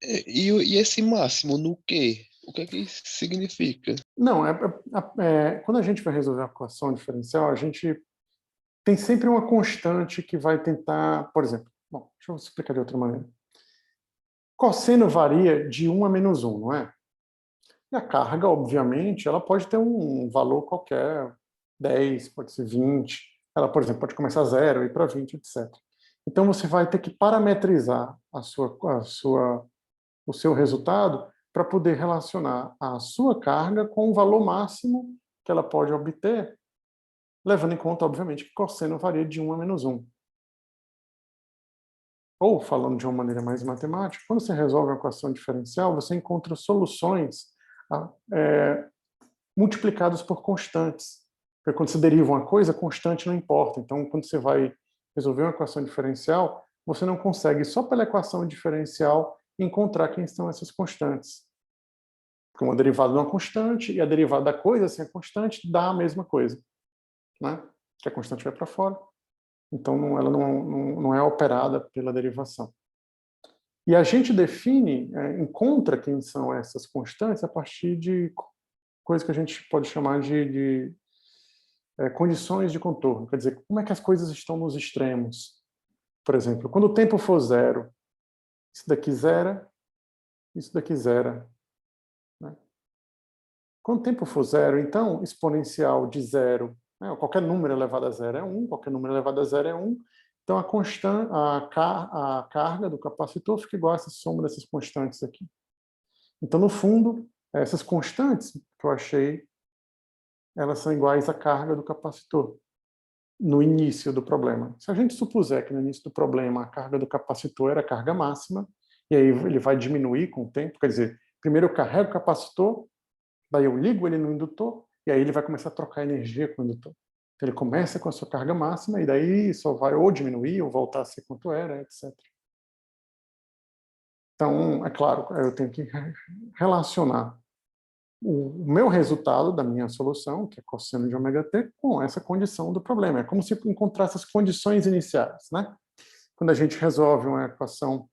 S3: E esse máximo no quê? O que é que isso significa?
S1: Não, quando a gente vai resolver a equação diferencial, a gente tem sempre uma constante que vai tentar, por exemplo, bom, deixa eu explicar de outra maneira. Cosseno varia de 1 a -1, não é? E a carga, obviamente, ela pode ter um valor qualquer, 10, pode ser 20. Ela, por exemplo, pode começar 0 e ir para 20, etc. Então, você vai ter que parametrizar o seu resultado para poder relacionar a sua carga com o valor máximo que ela pode obter, levando em conta, obviamente, que cosseno varia de 1 a -1. Ou, falando de uma maneira mais matemática, quando você resolve uma equação diferencial, você encontra soluções multiplicadas por constantes. Porque quando você deriva uma coisa, constante não importa. Então, quando você vai resolver uma equação diferencial, você não consegue, só pela equação diferencial, encontrar quem são essas constantes. Porque uma derivada de uma constante e a derivada da coisa sem a constante dá a mesma coisa, né? Que a constante vai para fora. Então, ela não é operada pela derivação. E a gente define, encontra quem são essas constantes a partir de coisas que a gente pode chamar de condições de contorno. Quer dizer, como é que as coisas estão nos extremos. Por exemplo, quando o tempo for 0, isso daqui zera, isso daqui zera. Né? Quando o tempo for 0, então, exponencial de 0, né, qualquer número elevado a 0 é 1, qualquer número elevado a 0 é 1, então a carga do capacitor fica igual a essa soma dessas constantes aqui. Então, no fundo, essas constantes que eu achei, elas são iguais à carga do capacitor no início do problema. Se a gente supuser que no início do problema a carga do capacitor era a carga máxima, e aí ele vai diminuir com o tempo, quer dizer, primeiro eu carrego o capacitor, daí eu ligo ele no indutor, e aí ele vai começar a trocar energia com o indutor. Então ele começa com a sua carga máxima, e daí só vai ou diminuir, ou voltar a ser quanto era, etc. Então, é claro, eu tenho que relacionar o meu resultado da minha solução, que é cosseno de ômega-t, com essa condição do problema. É como se encontrasse as condições iniciais, né? Quando a gente resolve uma equação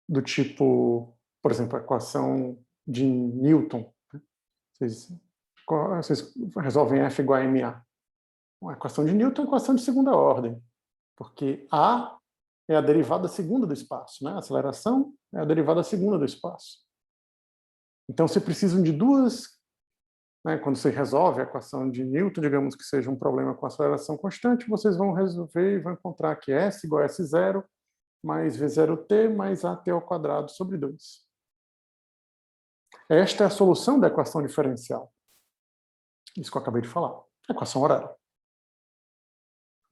S1: do tipo, por exemplo, a equação de Newton, né? Vocês resolvem F igual a ma. Uma equação de Newton é uma equação de segunda ordem, porque A é a derivada segunda do espaço, né? A aceleração é a derivada segunda do espaço. Então, você precisa de duas, né? Quando você resolve a equação de Newton, digamos que seja um problema com aceleração constante, vocês vão resolver e vão encontrar que S igual a S0 mais V0t mais AT ao quadrado sobre 2. Esta é a solução da equação diferencial. Isso que eu acabei de falar. Equação horária.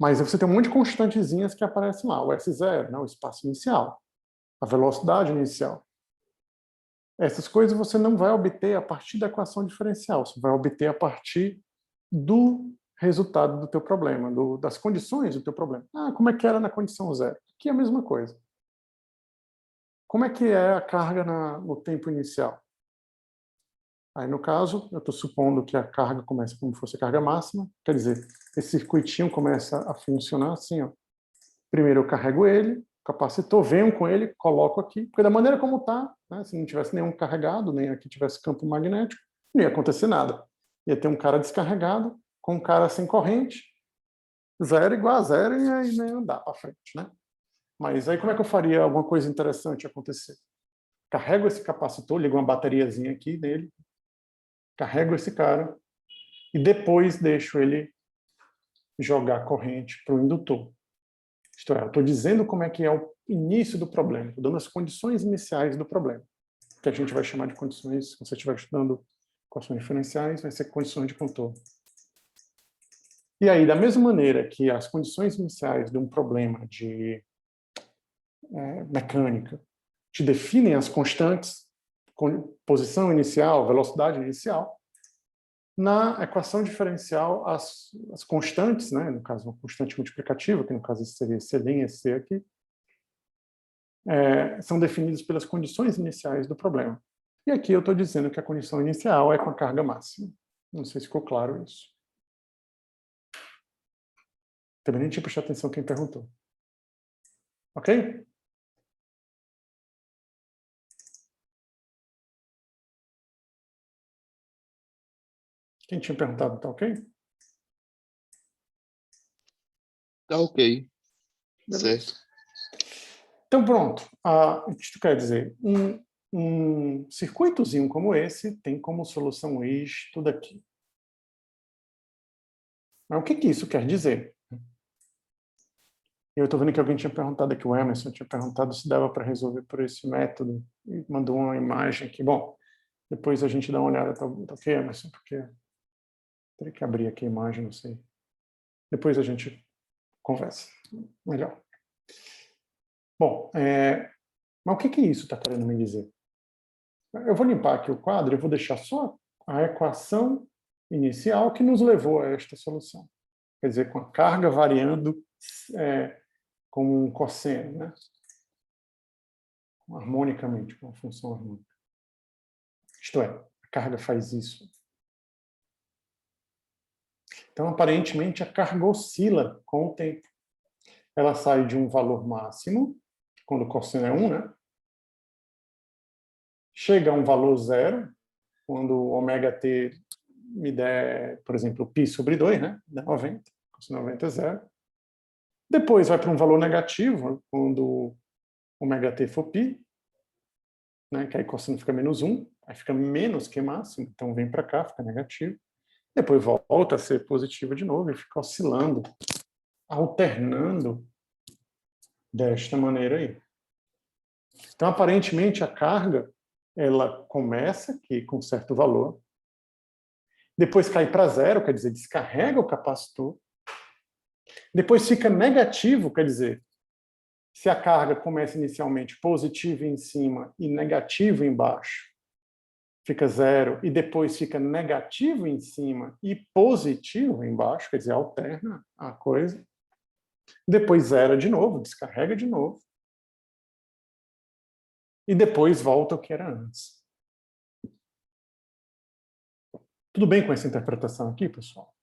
S1: Mas você tem um monte de constantezinhas que aparecem lá. O S0, né? O espaço inicial. A velocidade inicial. Essas coisas você não vai obter a partir da equação diferencial. Você vai obter a partir do resultado do teu problema, das condições do teu problema. Ah, como é que era na condição 0? Aqui é a mesma coisa. Como é que é a carga no tempo inicial? Aí, no caso, eu estou supondo que a carga começa como se fosse a carga máxima, quer dizer, esse circuitinho começa a funcionar assim, ó. Primeiro eu carrego ele, o capacitor, venho com ele, coloco aqui, porque da maneira como está, né, se não tivesse nenhum carregado, nem aqui tivesse campo magnético, não ia acontecer nada. Ia ter um cara descarregado, com um cara sem corrente, 0 igual a 0, e aí nem andar para frente, né? Mas aí como é que eu faria alguma coisa interessante acontecer? Carrego esse capacitor, ligo uma bateriazinha aqui nele, carrego esse cara e depois deixo ele jogar corrente para o indutor. Isto é, eu estou dizendo como é que é o início do problema, estou dando as condições iniciais do problema, que a gente vai chamar de condições, se você estiver estudando equações diferenciais, vai ser condições de contorno. E aí, da mesma maneira que as condições iniciais de um problema de mecânica te definem as constantes, posição inicial, velocidade inicial, na equação diferencial, as constantes, né, no caso, uma constante multiplicativa, que no caso seria C' e C aqui, são definidas pelas condições iniciais do problema. E aqui eu estou dizendo que a condição inicial é com a carga máxima. Não sei se ficou claro isso. Também nem tinha prestado atenção quem perguntou. Ok? Quem tinha perguntado, tá ok?
S3: Tá ok.
S1: Beleza.
S3: Certo.
S1: Então, pronto. Isto quer dizer, um circuitozinho como esse tem como solução isto daqui. Mas o que isso quer dizer? Eu estou vendo que alguém tinha perguntado aqui, o Emerson tinha perguntado se dava para resolver por esse método, e mandou uma imagem aqui. Bom, depois a gente dá uma olhada, tá ok, Emerson? Porque teria que abrir aqui a imagem, não sei. Depois a gente conversa. Melhor. Bom, mas o que isso está querendo me dizer? Eu vou limpar aqui o quadro e vou deixar só a equação inicial que nos levou a esta solução. Quer dizer, com a carga variando como um cosseno, né? Harmonicamente, com uma função harmônica. Isto é, a carga faz isso. Então, aparentemente, a carga oscila com o tempo. Ela sai de um valor máximo, quando o cosseno é 1, né? Chega a um valor zero, quando o ômega t me der, por exemplo, π sobre 2, né? Dá 90, cosseno 90 é zero. Depois vai para um valor negativo, quando ômega t for π, né? Que aí cosseno fica menos 1, aí fica menos que máximo, então vem para cá, fica negativo. Depois volta a ser positivo de novo e fica oscilando, alternando desta maneira aí. Então, aparentemente, a carga ela começa aqui com certo valor, depois cai para zero, quer dizer, descarrega o capacitor, depois fica negativo, quer dizer, se a carga começa inicialmente positiva em cima e negativa embaixo, fica zero, e depois fica negativo em cima e positivo embaixo, quer dizer, alterna a coisa. Depois zera de novo, descarrega de novo. E depois volta ao que era antes. Tudo bem com essa interpretação aqui, pessoal?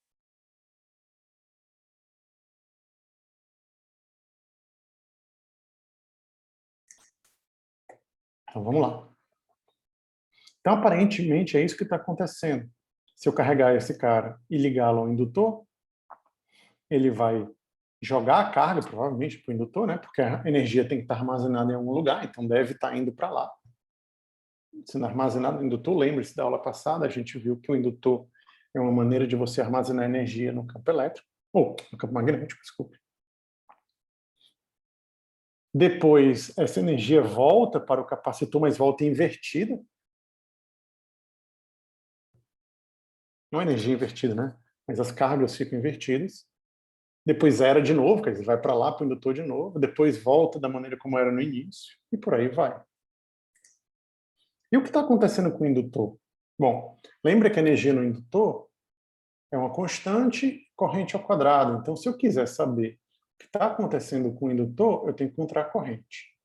S1: Então vamos lá. Então, aparentemente, é isso que está acontecendo. Se eu carregar esse cara e ligá-lo ao indutor, ele vai jogar a carga, provavelmente, para o indutor, né? Porque a energia tem que estar armazenada em algum lugar, então deve estar indo para lá. Sendo armazenado no indutor, lembre-se da aula passada, a gente viu que o indutor é uma maneira de você armazenar energia no campo elétrico, ou no campo magnético, desculpe. Depois, essa energia volta para o capacitor, mas volta invertida. Não é energia invertida, né? Mas as cargas ficam invertidas. Depois zera de novo, quer dizer, vai para lá, para o indutor de novo. Depois volta da maneira como era no início. E por aí vai. E o que está acontecendo com o indutor? Bom, lembra que a energia no indutor é uma constante corrente ao quadrado. Então, se eu quiser saber o que está acontecendo com o indutor, eu tenho que encontrar a corrente.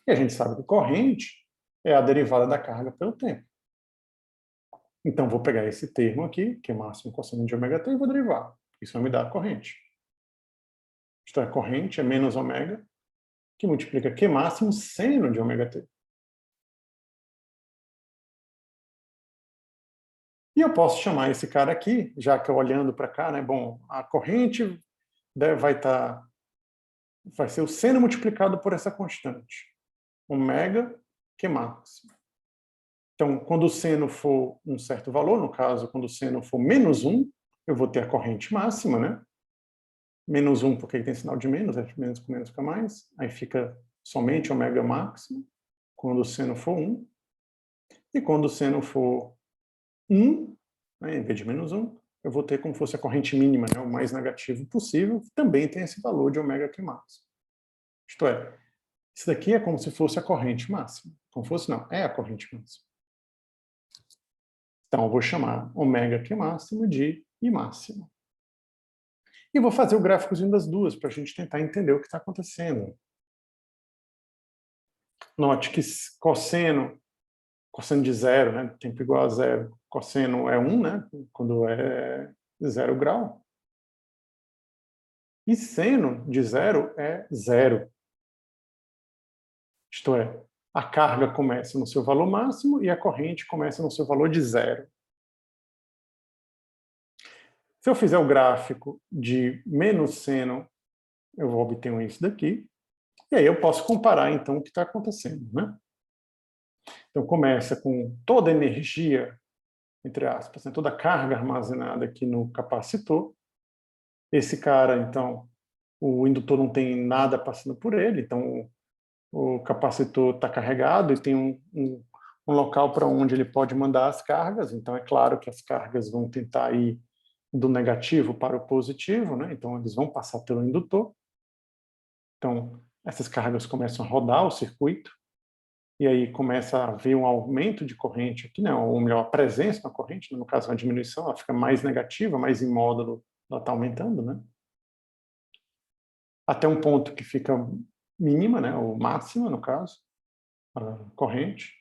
S1: E a gente sabe que corrente é a derivada da carga pelo tempo. Então, vou pegar esse termo aqui, que é máximo cosseno de ômega t, e vou derivar. Isso vai me dar a corrente. Isto é, a corrente é menos ômega, que multiplica Q máximo seno de ômega t. E eu posso chamar esse cara aqui, já que eu olhando para cá, né? Bom, a corrente vai ser o seno multiplicado por essa constante. Ômega Q máximo. Então, quando o seno for um certo valor, no caso, quando o seno for menos 1, eu vou ter a corrente máxima, né? Menos 1 porque tem sinal de menos, menos com menos fica mais. Aí fica somente ômega máximo, quando o seno for 1. E quando o seno for 1, né, em vez de menos 1, eu vou ter como se fosse a corrente mínima, né, o mais negativo possível, que também tem esse valor de ômega Q máximo. Isto é, isso daqui é como se fosse a corrente máxima. Como fosse, não, é a corrente máxima. Então, eu vou chamar ômega Q máximo de I máximo. E vou fazer o gráficozinho das duas, para a gente tentar entender o que está acontecendo. Note que cosseno de zero, né, tempo igual a zero, cosseno é 1, né, quando é 0 grau. E seno de zero é zero. Isto é, a carga começa no seu valor máximo e a corrente começa no seu valor de zero. Se eu fizer o gráfico de menos seno eu obtenho isso daqui, e aí eu posso comparar, então, o que está acontecendo, né? Então, começa com toda a energia, entre aspas, né, toda a carga armazenada aqui no capacitor. Esse cara, então, o indutor não tem nada passando por ele, então o capacitor está carregado e tem um local para onde ele pode mandar as cargas, então é claro que as cargas vão tentar ir do negativo para o positivo, né? Então eles vão passar pelo indutor. Então essas cargas começam a rodar o circuito, e aí começa a haver um aumento de corrente aqui, né? Ou melhor, a presença na corrente, no caso uma diminuição, ela fica mais negativa, mais em módulo, ela está aumentando, né? Até um ponto que fica mínima, né? Ou máxima, no caso, a corrente.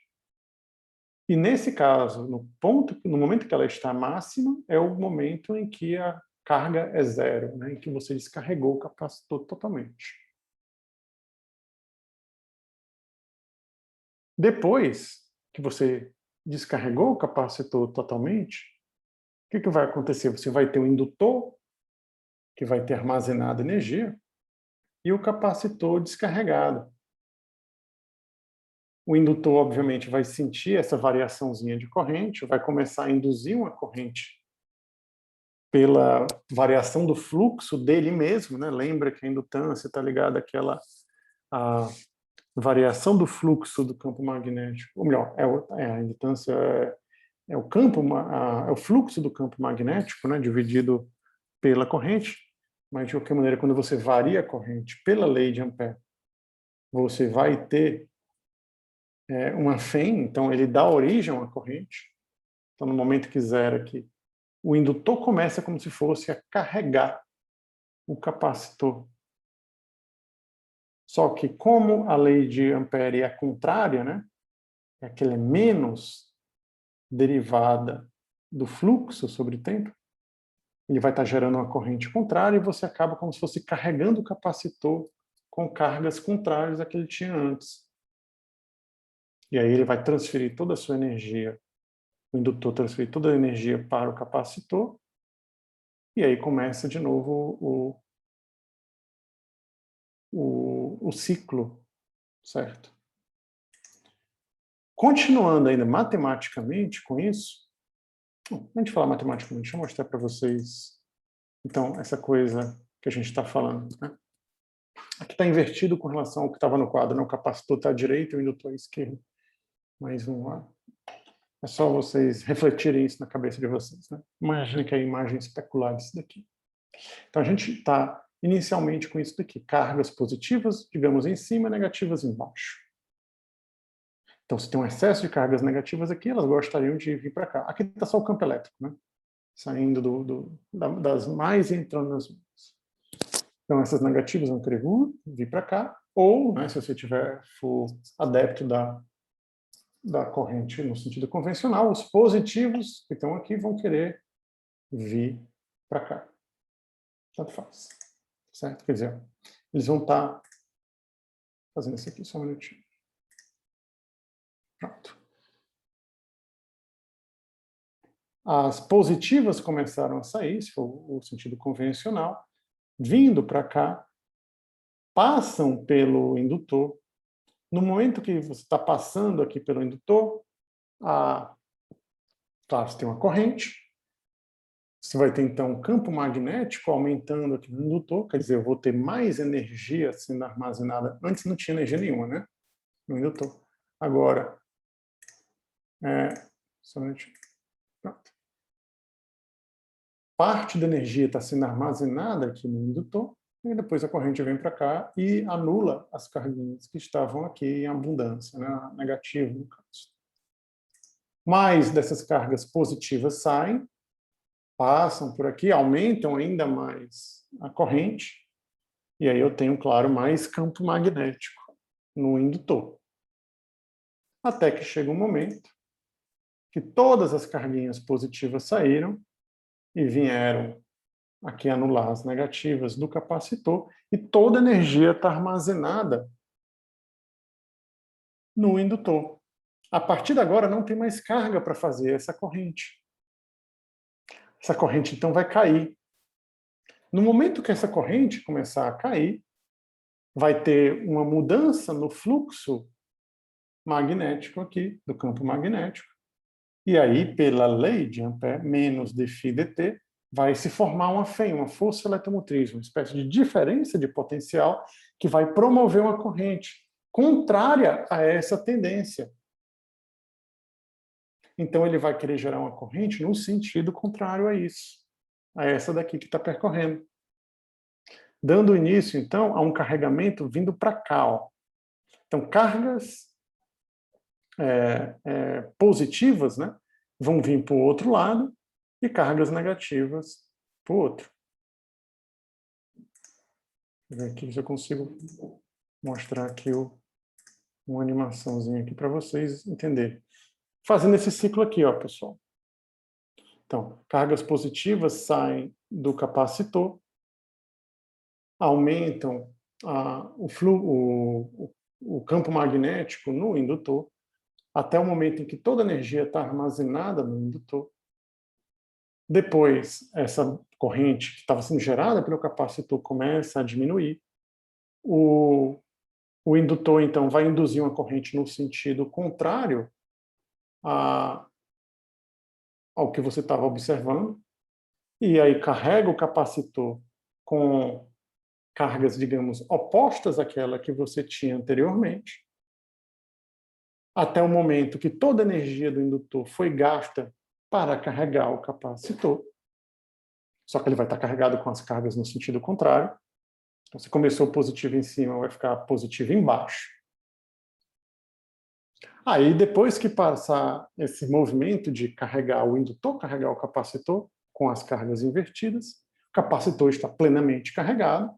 S1: E nesse caso, no momento que ela está máxima, é o momento em que a carga é zero, né? Em que você descarregou o capacitor totalmente. Depois que você descarregou o capacitor totalmente, o que vai acontecer? Você vai ter um indutor, que vai ter armazenado energia, e o capacitor descarregado. O indutor, obviamente, vai sentir essa variaçãozinha de corrente, vai começar a induzir uma corrente pela variação do fluxo dele mesmo, né? Lembra que a indutância está ligada àquela variação do fluxo do campo magnético, ou melhor, a indutância é o campo, é o fluxo do campo magnético, né? Dividido pela corrente, mas de qualquer maneira, quando você varia a corrente pela lei de Ampère, você vai ter uma FEM, então ele dá origem a uma corrente. Então, no momento que zera aqui, o indutor começa como se fosse a carregar o capacitor. Só que como a lei de Ampère é a contrária, né? É que ela é menos derivada do fluxo sobre o tempo, ele vai estar gerando uma corrente contrária e você acaba como se fosse carregando o capacitor com cargas contrárias à que ele tinha antes. E aí ele vai transferir toda a sua energia, o indutor transferir toda a energia para o capacitor, e aí começa de novo o ciclo, certo? Continuando ainda matematicamente com isso, antes de falar matematicamente, deixa eu mostrar para vocês, então, essa coisa que a gente está falando, né? Aqui está invertido com relação ao que estava no quadro, né? O capacitor está à direita e o indutor à esquerda. Mais um lá. É só vocês refletirem isso na cabeça de vocês, né? Imagine que é a imagem especular disso daqui. Então, a gente está inicialmente com isso daqui. Cargas positivas, digamos, em cima, negativas embaixo. Então, se tem um excesso de cargas negativas aqui, elas gostariam de vir para cá. Aqui está só o campo elétrico, né? Saindo das mais e entrando nas minhas. Então, essas negativas vão querer vir para cá, ou, né, se você for adepto da corrente no sentido convencional, os positivos que estão aqui vão querer vir para cá. Tanto faz. Certo? Quer dizer, eles vão estar fazendo isso aqui, só um minutinho. Pronto. As positivas começaram a sair, se for o sentido convencional, vindo para cá, passam pelo indutor. No momento que você está passando aqui pelo indutor, claro, você tem uma corrente, você vai ter então um campo magnético aumentando aqui no indutor, quer dizer, eu vou ter mais energia sendo armazenada. Antes não tinha energia nenhuma, né? No indutor. Agora, só um minutinho. Pronto. Parte da energia está sendo armazenada aqui no indutor, e depois a corrente vem para cá e anula as carguinhas que estavam aqui em abundância, né? Negativo, no caso. Mais dessas cargas positivas saem, passam por aqui, aumentam ainda mais a corrente, e aí eu tenho, claro, mais campo magnético no indutor. Até que chega um momento que todas as carguinhas positivas saíram e vieram aqui anular as negativas do capacitor, e toda a energia está armazenada no indutor. A partir de agora não tem mais carga para fazer essa corrente. Essa corrente então vai cair. No momento que essa corrente começar a cair, vai ter uma mudança no fluxo magnético aqui, do campo magnético, e aí, pela lei de Ampère, menos dφ dt, vai se formar uma FEM, uma força eletromotriz, uma espécie de diferença de potencial que vai promover uma corrente contrária a essa tendência. Então, ele vai querer gerar uma corrente no sentido contrário a isso, a essa daqui que está percorrendo. Dando início, então, a um carregamento vindo para cá. Ó. Então, cargas positivas, né, vão vir para o outro lado e cargas negativas para o outro. Vou ver aqui se eu consigo mostrar aqui uma animaçãozinha aqui para vocês entenderem. Fazendo esse ciclo aqui, ó, pessoal. Então, cargas positivas saem do capacitor, aumentam o campo magnético no indutor, até o momento em que toda a energia está armazenada no indutor. Depois, essa corrente que estava sendo gerada pelo capacitor começa a diminuir. O indutor, então, vai induzir uma corrente no sentido contrário ao que você estava observando, e aí carrega o capacitor com cargas, digamos, opostas àquela que você tinha anteriormente, até o momento que toda a energia do indutor foi gasta para carregar o capacitor, só que ele vai estar carregado com as cargas no sentido contrário. Então, se começou positivo em cima, vai ficar positivo embaixo. Aí, depois que passar esse movimento de carregar o indutor, carregar o capacitor, com as cargas invertidas, o capacitor está plenamente carregado,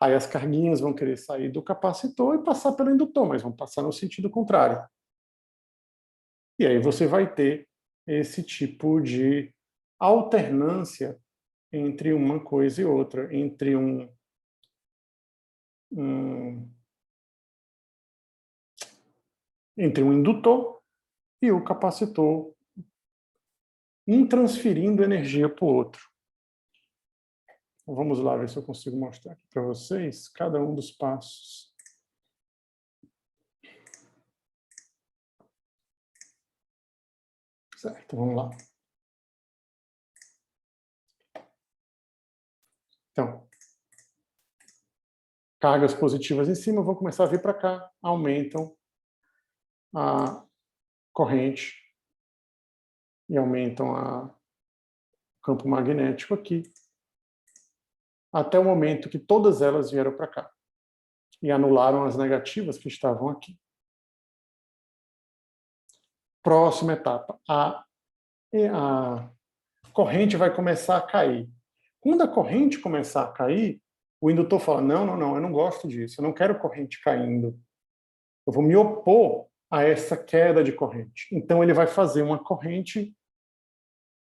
S1: aí as carguinhas vão querer sair do capacitor e passar pelo indutor, mas vão passar no sentido contrário. E aí você vai ter esse tipo de alternância entre uma coisa e outra, entre entre um indutor e o capacitor, um transferindo energia para o outro. Então, vamos lá ver se eu consigo mostrar aqui para vocês cada um dos passos. Certo, vamos lá. Então, cargas positivas em cima vão começar a vir para cá, aumentam a corrente e aumentam o campo magnético aqui, até o momento que todas elas vieram para cá e anularam as negativas que estavam aqui. Próxima etapa, a corrente vai começar a cair. Quando a corrente começar a cair, o indutor fala, não, eu não gosto disso, eu não quero corrente caindo. Eu vou me opor a essa queda de corrente. Então, ele vai fazer uma corrente,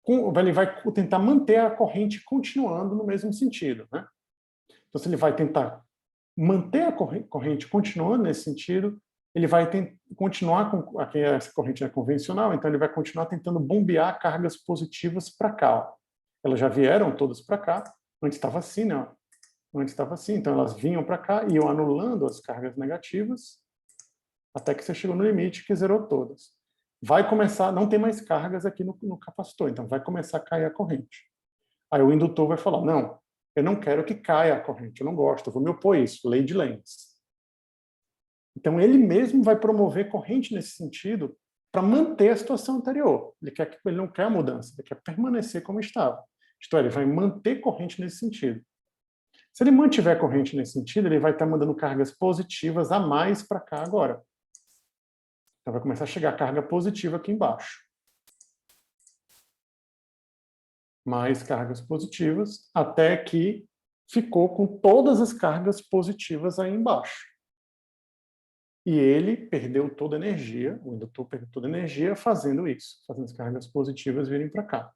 S1: ele vai tentar manter a corrente continuando no mesmo sentido. Né? Então, se ele vai tentar manter a corrente continuando nesse sentido, ele vai continuar com essa corrente convencional, então ele vai continuar tentando bombear cargas positivas para cá. Ó. Elas já vieram todas para cá, antes estava assim, né? Antes estava assim, então elas vinham para cá e iam anulando as cargas negativas, até que você chegou no limite que zerou todas. Vai começar, não tem mais cargas aqui no capacitor, então vai começar a cair a corrente. Aí o indutor vai falar, não, eu não quero que caia a corrente, eu não gosto, eu vou me opor a isso, lei de Lenz. Então ele mesmo vai promover corrente nesse sentido para manter a situação anterior. Ele não quer a mudança, ele quer permanecer como estava. Isto é, ele vai manter corrente nesse sentido. Se ele mantiver corrente nesse sentido, ele vai estar mandando cargas positivas a mais para cá agora. Então vai começar a chegar carga positiva aqui embaixo. Mais cargas positivas, até que ficou com todas as cargas positivas aí embaixo. E ele perdeu toda a energia, o indutor perdeu toda a energia fazendo isso, fazendo as cargas positivas virem para cá.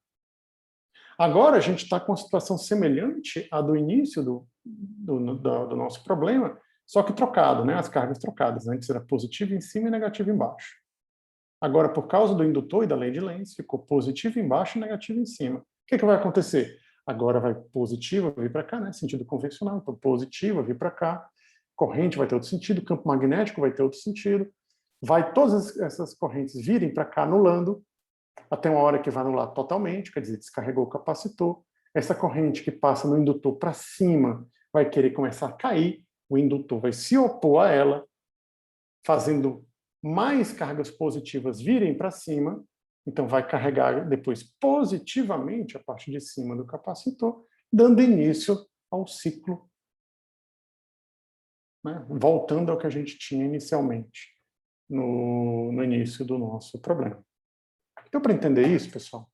S1: Agora a gente está com uma situação semelhante à do início do nosso problema, só que trocado, né? As cargas trocadas. Antes era positivo em cima e negativo embaixo. Agora, por causa do indutor e da lei de Lenz, ficou positivo embaixo e negativo em cima. O que vai acontecer? Agora vai positiva vir para cá, né? Sentido convencional. Então, positiva vir para cá. Corrente vai ter outro sentido. Campo magnético vai ter outro sentido. Vai todas essas correntes virem para cá, anulando, até uma hora que vai anular totalmente, quer dizer, descarregou o capacitor. Essa corrente que passa no indutor para cima vai querer começar a cair. O indutor vai se opor a ela, fazendo mais cargas positivas virem para cima. Então, vai carregar depois positivamente a parte de cima do capacitor, dando início ao ciclo, né? Voltando ao que a gente tinha inicialmente, no início do nosso problema. Deu para entender isso, pessoal?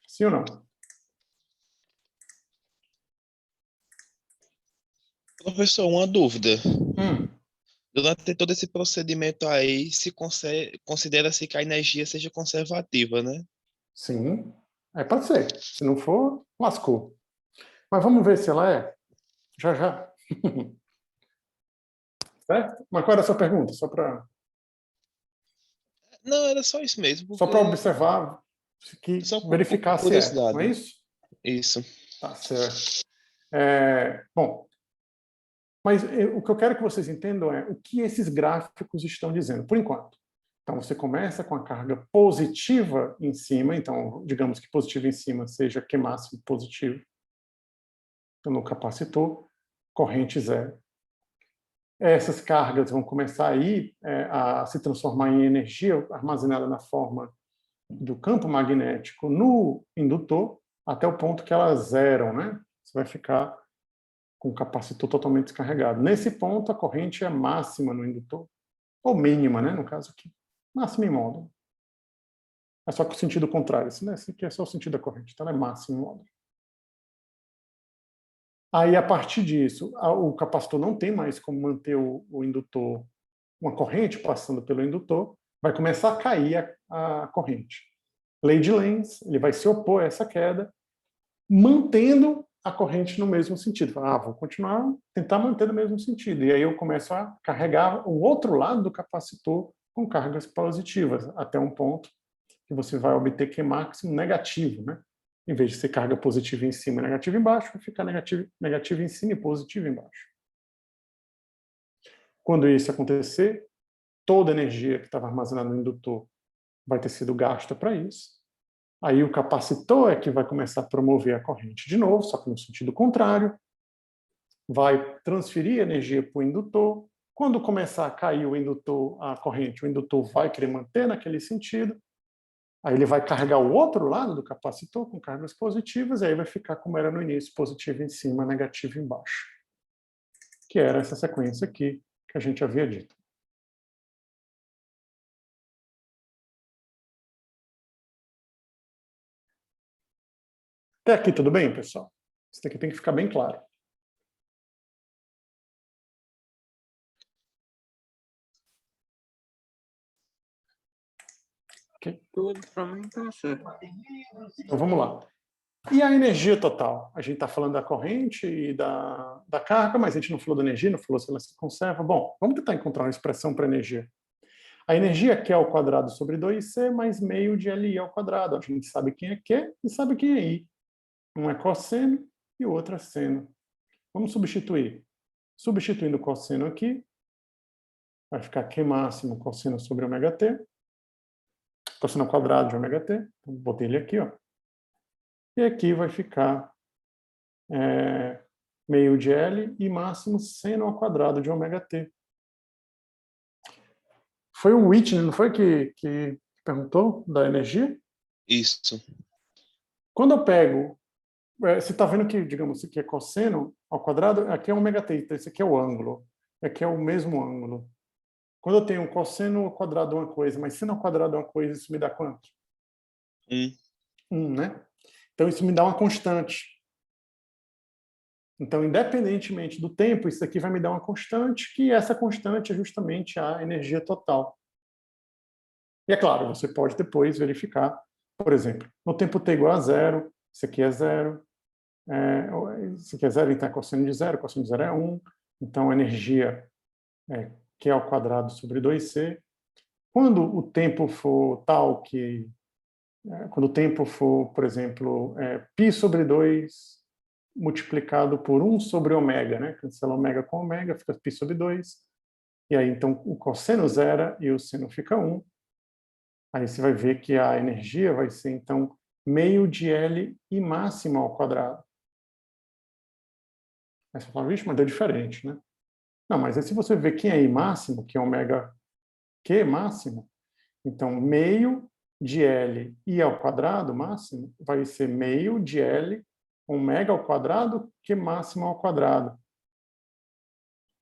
S1: Sim ou não?
S3: Professor, uma dúvida.
S1: Hum.
S3: Durante todo esse procedimento aí, considera-se que a energia seja conservativa, né?
S1: Sim, pode ser. Se não for, lascou. Mas vamos ver se ela é. Já, já. Certo? Mas qual era a sua pergunta? Só para
S3: Não, era só isso mesmo, porque
S1: observar,
S3: só por
S1: verificar se é. Não é
S3: curiosidade.
S1: isso?
S3: Isso.
S1: Tá certo. Bom, mas o que eu quero que vocês entendam é o que esses gráficos estão dizendo, por enquanto. Então, você começa com a carga positiva em cima, então, digamos que positivo em cima seja Q máximo positivo no capacitor, corrente zero. Essas cargas vão começar aí a se transformar em energia armazenada na forma do campo magnético no indutor, até o ponto que elas zeram, né? Você vai ficar com o capacitor totalmente descarregado. Nesse ponto, a corrente é máxima no indutor, ou mínima, né? No caso aqui, máxima em módulo. É só com o sentido contrário. Esse aqui é só o sentido da corrente, então ela é máxima em módulo. Aí, a partir disso, o capacitor não tem mais como manter o indutor, uma corrente passando pelo indutor, vai começar a cair a corrente. Lei de Lenz, ele vai se opor a essa queda, mantendo a corrente no mesmo sentido. Vou continuar, tentar manter no mesmo sentido. E aí eu começo a carregar o outro lado do capacitor com cargas positivas, até um ponto que você vai obter Q máximo negativo, né? Em vez de ser carga positiva em cima e negativa embaixo, vai ficar negativo em cima e positivo embaixo. Quando isso acontecer, toda a energia que estava armazenada no indutor vai ter sido gasta para isso. Aí o capacitor é que vai começar a promover a corrente de novo, só que no sentido contrário. Vai transferir energia para o indutor. Quando começar a cair o indutor, a corrente, o indutor vai querer manter naquele sentido. Aí ele vai carregar o outro lado do capacitor com cargas positivas, e aí vai ficar como era no início, positivo em cima, negativo embaixo. Que era essa sequência aqui que a gente havia dito. Até aqui tudo bem, pessoal? Isso aqui tem que ficar bem claro. Okay?
S2: Tudo para mim tá certo.
S1: Então vamos lá. E a energia total? A gente está falando da corrente e da carga, mas a gente não falou da energia, não falou se ela se conserva. Bom, vamos tentar encontrar uma expressão para energia. A energia Q ao quadrado sobre 2C mais meio de LI ao quadrado. A gente sabe quem é Q e sabe quem é I. Um é cosseno e o outro é seno. Vamos substituir. Substituindo o cosseno aqui, vai ficar Q máximo cosseno sobre ômega t. Cosseno ao quadrado de ômega t. Então, botei ele aqui, ó. E aqui vai ficar meio de L e máximo seno ao quadrado de ômega t. Foi o Whitney, não foi, que perguntou da energia?
S3: Isso.
S1: Quando eu pego, você está vendo que, digamos, isso aqui é cosseno ao quadrado, aqui é ômega t, então esse aqui é o ângulo. Aqui é o mesmo ângulo. Quando eu tenho um cosseno ao quadrado é uma coisa, mas seno ao quadrado é uma coisa, isso me dá quanto? 1, né? Então isso me dá uma constante. Então, independentemente do tempo, isso aqui vai me dar uma constante, que essa constante é justamente a energia total. E é claro, você pode depois verificar, por exemplo, no tempo t igual a zero, isso aqui é zero, isso aqui é zero, então é cosseno de zero é 1, então a energia é Q ao quadrado sobre 2C. Quando o tempo for tal que... quando o tempo for, por exemplo, π sobre 2 multiplicado por 1 sobre ômega, né? Cancela ômega com ômega, fica π sobre 2. E aí, então, o cosseno zera e o seno fica 1. Aí você vai ver que a energia vai ser, então, meio de L I máximo ao quadrado. Aí você fala, vixe, mas deu diferente, né? Não, mas aí se você vê que é I máximo, que é ômega Q máximo, então meio de L I ao quadrado máximo vai ser meio de L ômega ao quadrado Q máximo ao quadrado.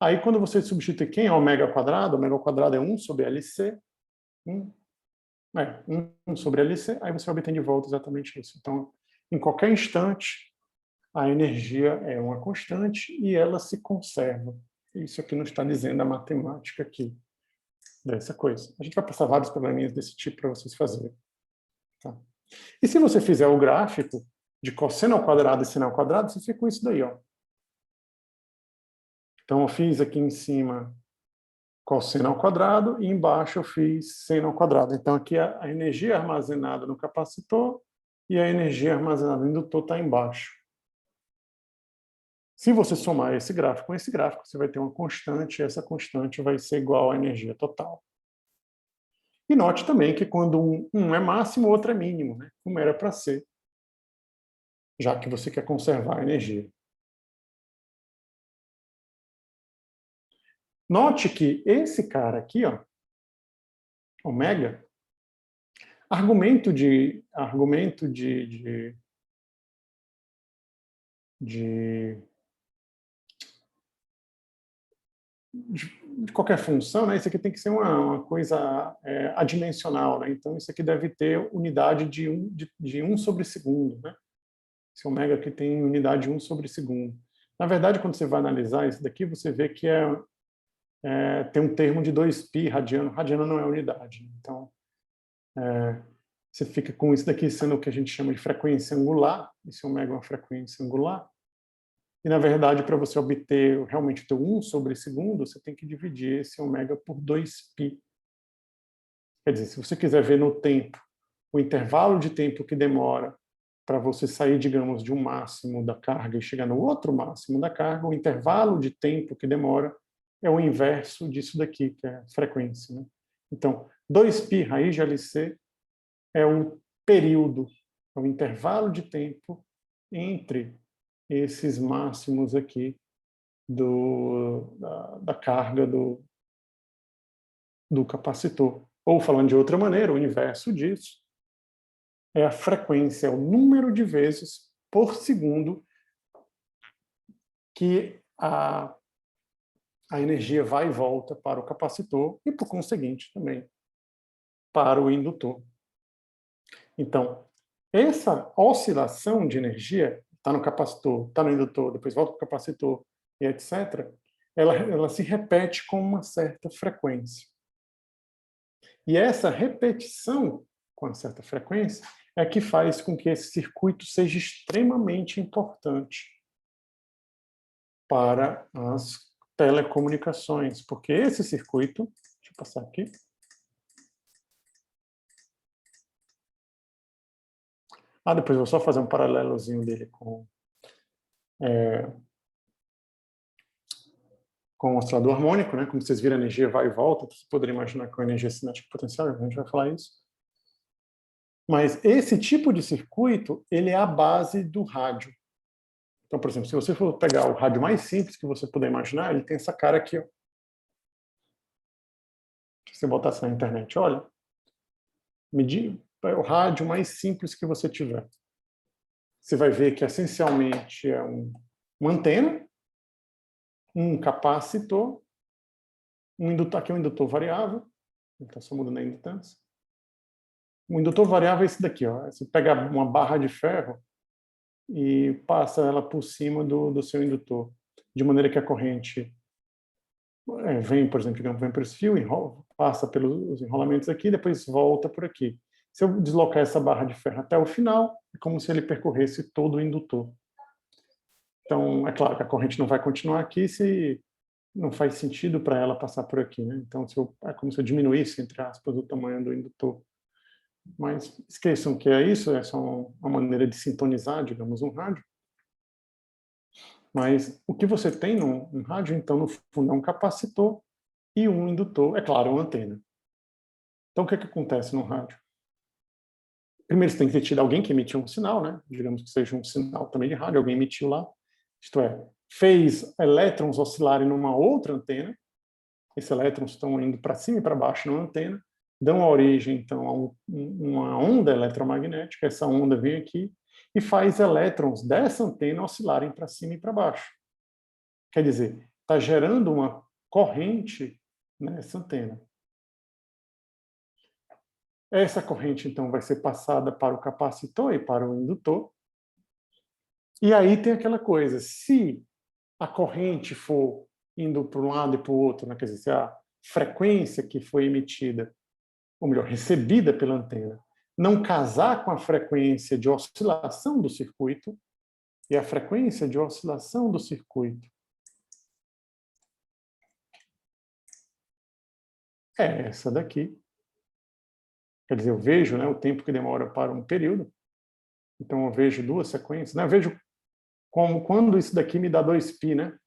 S1: Aí quando você substitui quem é ômega ao quadrado é 1 sobre LC, 1 sobre LC, aí você obtém de volta exatamente isso. Então, em qualquer instante, a energia é uma constante e ela se conserva. Isso aqui não está dizendo a matemática aqui dessa coisa. A gente vai passar vários probleminhas desse tipo para vocês fazerem. Tá? E se você fizer o gráfico de cosseno ao quadrado e seno ao quadrado, você fica com isso daí, ó. Então, eu fiz aqui em cima cosseno ao quadrado e embaixo eu fiz seno ao quadrado. Então, aqui a energia armazenada no capacitor e a energia armazenada no indutor está embaixo. Se você somar esse gráfico com esse gráfico, você vai ter uma constante, e essa constante vai ser igual à energia total. E note também que quando um é máximo, o outro é mínimo, né? Como era para ser, já que você quer conservar a energia. Note que esse cara aqui, ó, ômega, argumento de qualquer função, né? Isso aqui tem que ser uma coisa adimensional, né? Então isso aqui deve ter unidade de 1 sobre segundo, né? Esse ômega aqui tem unidade de 1 sobre segundo. Na verdade, quando você vai analisar isso daqui, você vê que tem um termo de 2π radiano. Radiano não é unidade. Então, você fica com isso daqui sendo o que a gente chama de frequência angular. Esse ômega é uma frequência angular. E, na verdade, para você obter realmente o teu 1 sobre segundo, você tem que dividir esse ômega por 2π. Quer dizer, se você quiser ver no tempo, o intervalo de tempo que demora para você sair, digamos, de um máximo da carga e chegar no outro máximo da carga, o intervalo de tempo que demora é o inverso disso daqui, que é a frequência, né? Então, 2π raiz de LC é o período, é o intervalo de tempo entre esses máximos aqui da carga do capacitor. Ou, falando de outra maneira, o inverso disso é a frequência, é o número de vezes por segundo que a energia vai e volta para o capacitor e, por conseguinte, também para o indutor. Então, essa oscilação de energia está no capacitor, está no indutor, depois volta para o capacitor e etc., ela se repete com uma certa frequência. E essa repetição com uma certa frequência é que faz com que esse circuito seja extremamente importante para as telecomunicações, porque esse circuito, deixa eu passar aqui, depois eu vou só fazer um paralelozinho dele com o oscilador harmônico, né? Como vocês viram, a energia vai e volta, você poderia imaginar com a energia cinética potencial, a gente vai falar isso. Mas esse tipo de circuito, ele é a base do rádio. Então, por exemplo, se você for pegar o rádio mais simples que você puder imaginar, ele tem essa cara aqui, ó. Se você botasse na internet, olha, medir o rádio mais simples que você tiver. Você vai ver que essencialmente é uma antena, um capacitor, um indutor, aqui é um indutor variável, então só mudando a indutância. O indutor variável é esse daqui, ó. Você pega uma barra de ferro e passa ela por cima do seu indutor, de maneira que a corrente vem, por exemplo, vem por esse fio, passa pelos enrolamentos aqui, depois volta por aqui. Se eu deslocar essa barra de ferro até o final, é como se ele percorresse todo o indutor. Então, é claro que a corrente não vai continuar aqui se não faz sentido para ela passar por aqui, né? Então, é como se eu diminuísse, entre aspas, o tamanho do indutor. Mas esqueçam que é isso, é só uma maneira de sintonizar, digamos, um rádio. Mas o que você tem num rádio, então, no fundo, é um capacitor e um indutor, é claro, uma antena. Então, o que acontece no rádio? Primeiro, você tem que ter tido alguém que emitiu um sinal, né? Digamos que seja um sinal também de rádio, alguém emitiu lá. Isto é, fez elétrons oscilarem numa outra antena. Esses elétrons estão indo para cima e para baixo na antena, dão origem, então, a uma onda eletromagnética. Essa onda vem aqui e faz elétrons dessa antena oscilarem para cima e para baixo. Quer dizer, está gerando uma corrente nessa antena. Essa corrente, então, vai ser passada para o capacitor e para o indutor. E aí tem aquela coisa, se a corrente for indo para um lado e para o outro, né? Quer dizer, se a frequência que foi emitida, ou melhor, recebida pela antena, não casar com a frequência de oscilação do circuito, e a frequência de oscilação do circuito é essa daqui. Quer dizer, eu vejo, né, o tempo que demora para um período, então eu vejo duas sequências, né? Eu vejo como quando isso daqui me dá 2π, né?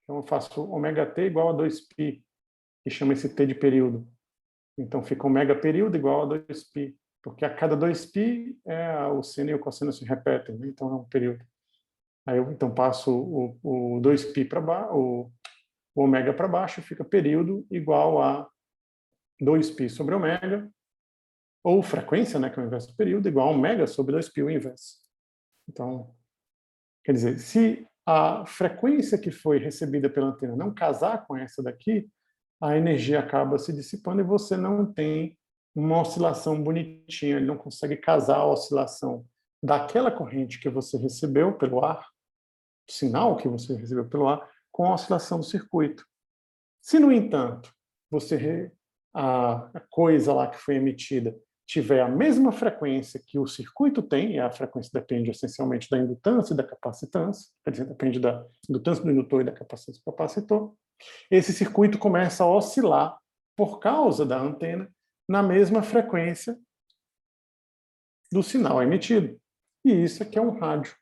S1: Então eu faço ωt igual a 2π, que chama esse t de período. Então fica ω período igual a 2π, porque a cada 2π o seno e o cosseno se repetem, né? Então é um período. Aí eu então passo o 2π para baixo, o ω para baixo, fica período igual a 2π sobre ω, ou frequência, né, que é o inverso do período, igual a ω sobre 2π, o inverso. Então, quer dizer, se a frequência que foi recebida pela antena não casar com essa daqui, a energia acaba se dissipando e você não tem uma oscilação bonitinha, ele não consegue casar a oscilação daquela corrente que você recebeu pelo ar, o sinal que você recebeu pelo ar, com a oscilação do circuito. Se, no entanto, a coisa lá que foi emitida tiver a mesma frequência que o circuito tem, e a frequência depende essencialmente da indutância e da capacitância, quer dizer, depende da indutância do indutor e da capacitância do capacitor, esse circuito começa a oscilar por causa da antena na mesma frequência do sinal emitido. E isso aqui é um rádio.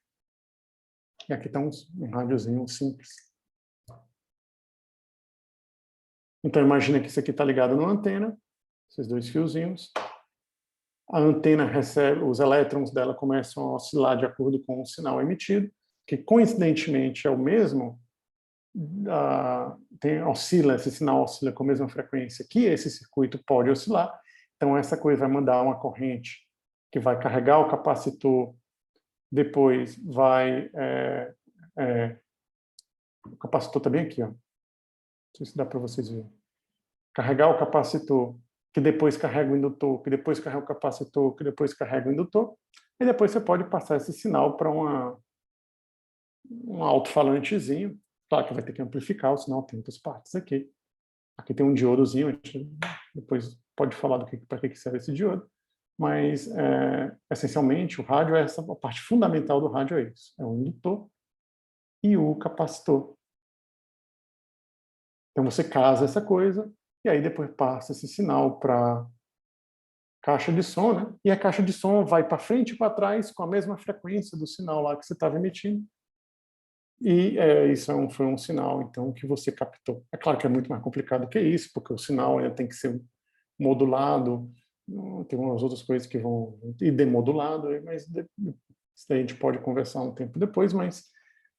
S1: E aqui está um rádiozinho simples. Então imagina que isso aqui está ligado numa antena, esses dois fiozinhos. A antena recebe, os elétrons dela começam a oscilar de acordo com o sinal emitido, que coincidentemente é o mesmo, esse sinal oscila com a mesma frequência que esse circuito pode oscilar. Então essa coisa vai mandar uma corrente que vai carregar o capacitor, depois vai... o capacitor está bem aqui, ó. Não sei se dá para vocês verem. Carregar o capacitor, que depois carrega o indutor, que depois carrega o capacitor, que depois carrega o indutor, e depois você pode passar esse sinal para um alto-falantezinho. Claro que vai ter que amplificar, o sinal tem outras partes aqui. Aqui tem um diodozinho, a gente depois pode falar para que serve esse diodo, mas essencialmente o rádio a parte fundamental do rádio é isso, é o indutor e o capacitor. Então você casa essa coisa, e aí depois passa esse sinal para caixa de som, né? E a caixa de som vai para frente e para trás com a mesma frequência do sinal lá que você estava emitindo. E isso foi um sinal, então, que você captou. É claro que é muito mais complicado que isso, porque o sinal tem que ser modulado, tem umas outras coisas que vão ir demodulado, mas isso daí a gente pode conversar um tempo depois, mas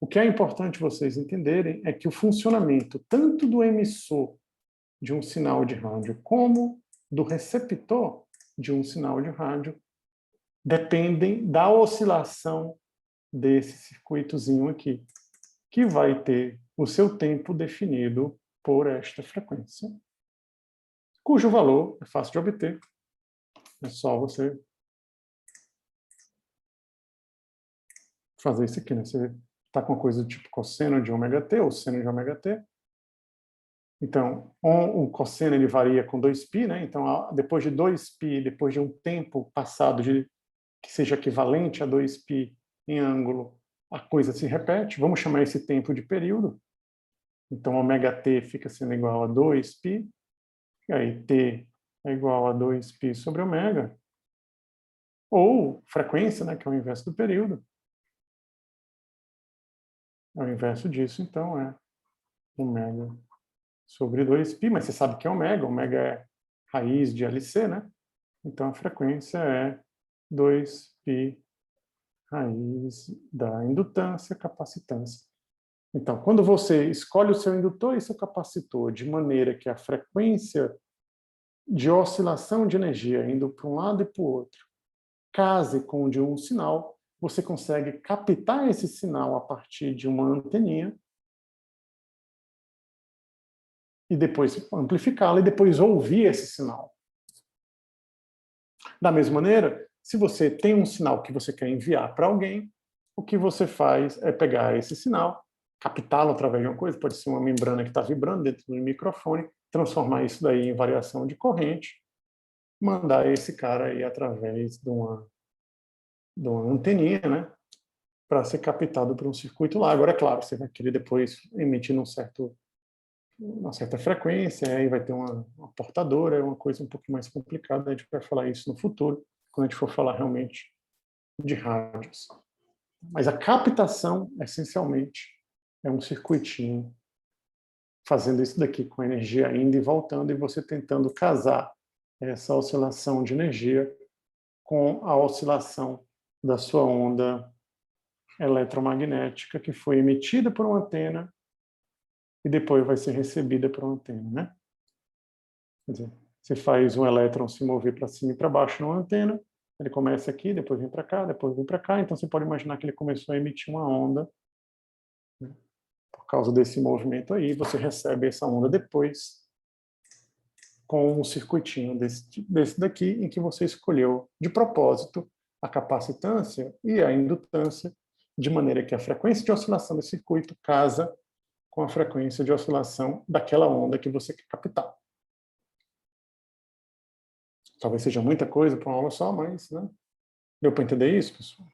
S1: o que é importante vocês entenderem é que o funcionamento tanto do emissor de um sinal de rádio como do receptor de um sinal de rádio dependem da oscilação desse circuitozinho aqui, que vai ter o seu tempo definido por esta frequência, cujo valor é fácil de obter. É só você fazer isso aqui, né? Você está com uma coisa do tipo cosseno de ωt ou seno de ωt. Então, o cosseno ele varia com 2π, né? Então, depois de 2π, depois de um tempo passado que seja equivalente a 2π em ângulo, a coisa se repete. Vamos chamar esse tempo de período. Então, ômega t fica sendo igual a 2π, e aí t é igual a 2π sobre ômega, ou frequência, né, que é o inverso do período. É o inverso disso, então, é ômega sobre 2π, mas você sabe que é ômega é raiz de LC, né? Então, a frequência é 2π raiz da indutância, capacitância. Então, quando você escolhe o seu indutor e seu capacitor de maneira que a frequência de oscilação de energia indo para um lado e para o outro case com o de um sinal, você consegue captar esse sinal a partir de uma anteninha e depois amplificá-la e depois ouvir esse sinal. Da mesma maneira, se você tem um sinal que você quer enviar para alguém, o que você faz é pegar esse sinal, captá-lo através de uma coisa, pode ser uma membrana que está vibrando dentro do microfone, transformar isso daí em variação de corrente, mandar esse cara aí através de uma anteninha, né, para ser captado por um circuito lá. Agora, é claro, você vai querer depois emitir uma certa frequência, aí vai ter uma portadora, é uma coisa um pouco mais complicada, a gente vai falar isso no futuro, quando a gente for falar realmente de rádios. Mas a captação, essencialmente, é um circuitinho fazendo isso daqui com energia indo e voltando, e você tentando casar essa oscilação de energia com a oscilação da sua onda eletromagnética que foi emitida por uma antena e depois vai ser recebida por uma antena, né? Quer dizer, você faz um elétron se mover para cima e para baixo numa antena, ele começa aqui, depois vem para cá, depois vem para cá, então você pode imaginar que ele começou a emitir uma onda, né? Por causa desse movimento aí, você recebe essa onda depois com um circuitinho desse daqui, em que você escolheu de propósito a capacitância e a indutância, de maneira que a frequência de oscilação desse circuito casa com a frequência de oscilação daquela onda que você quer captar. Talvez seja muita coisa para uma aula só, mas, né? Deu para entender isso, pessoal?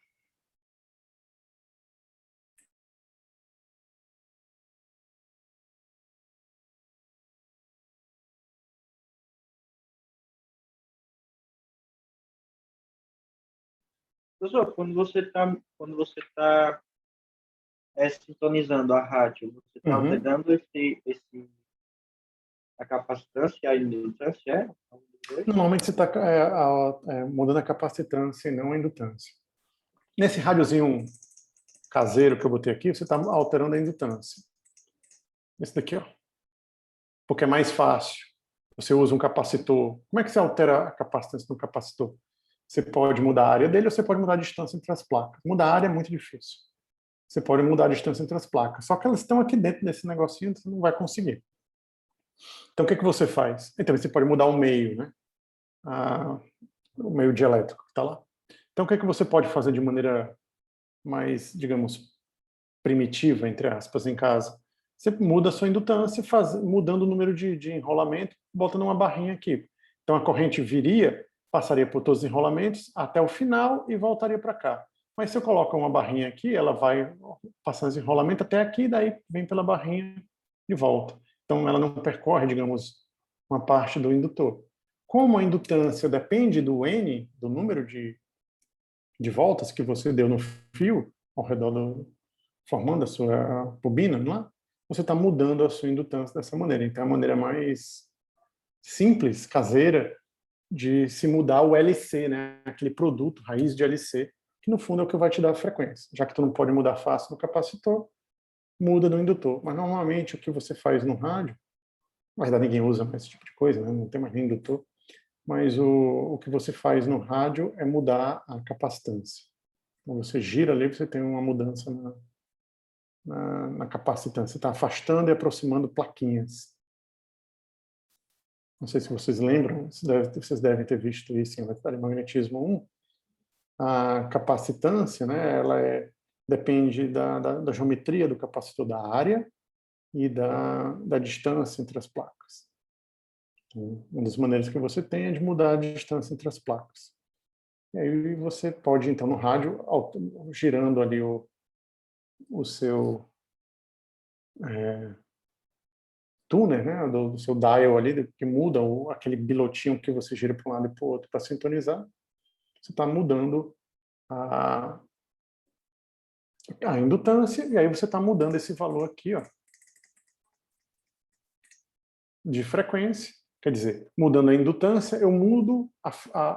S4: Professor, quando você tá sintonizando a rádio, você está
S1: Uhum.
S4: alterando a capacitância e a indutância, é?
S1: Normalmente você está mudando a capacitância e não a indutância. Nesse rádiozinho caseiro que eu botei aqui, você está alterando a indutância. Esse daqui, ó. Porque é mais fácil. Você usa um capacitor. Como é que você altera a capacitância do capacitor? Você pode mudar a área dele ou você pode mudar a distância entre as placas. Mudar a área é muito difícil. Você pode mudar a distância entre as placas. Só que elas estão aqui dentro desse negocinho, você não vai conseguir. Então, o que você faz? Então, você pode mudar o meio, né? O meio dielétrico que está lá. Então, o que você pode fazer de maneira mais, digamos, primitiva, entre aspas, em casa? Você muda a sua indutância, mudando o número de enrolamento, botando uma barrinha aqui. Então, a corrente viria, passaria por todos os enrolamentos até o final e voltaria para cá. Mas se eu coloco uma barrinha aqui, ela vai passando esse enrolamento até aqui, daí vem pela barrinha de volta. Então, ela não percorre, digamos, uma parte do indutor. Como a indutância depende do N, do número de voltas que você deu no fio, ao redor formando a sua bobina, não é? Você está mudando a sua indutância dessa maneira. Então, é a maneira mais simples, caseira, de se mudar o LC, né? Aquele produto, raiz de LC, que no fundo é o que vai te dar a frequência. Já que tu não pode mudar fácil no capacitor, muda no indutor. Mas normalmente o que você faz no rádio, mas ninguém usa mais esse tipo de coisa, né? Não tem mais nem indutor. Mas o que você faz no rádio é mudar a capacitância. Então você gira ali, você tem uma mudança na capacitância. Você está afastando e aproximando plaquinhas. Não sei se vocês lembram, vocês devem ter visto isso em eletromagnetismo 1. A capacitância, né, depende da geometria do capacitor, da área e da distância entre as placas. Então, uma das maneiras que você tem é de mudar a distância entre as placas. E aí você pode, então, no rádio, girando ali o seu tuner, né, do seu dial ali, que muda aquele bilotinho que você gira para um lado e para o outro para sintonizar, você está mudando a indutância, e aí você está mudando esse valor aqui, ó, de frequência. Quer dizer, mudando a indutância, eu mudo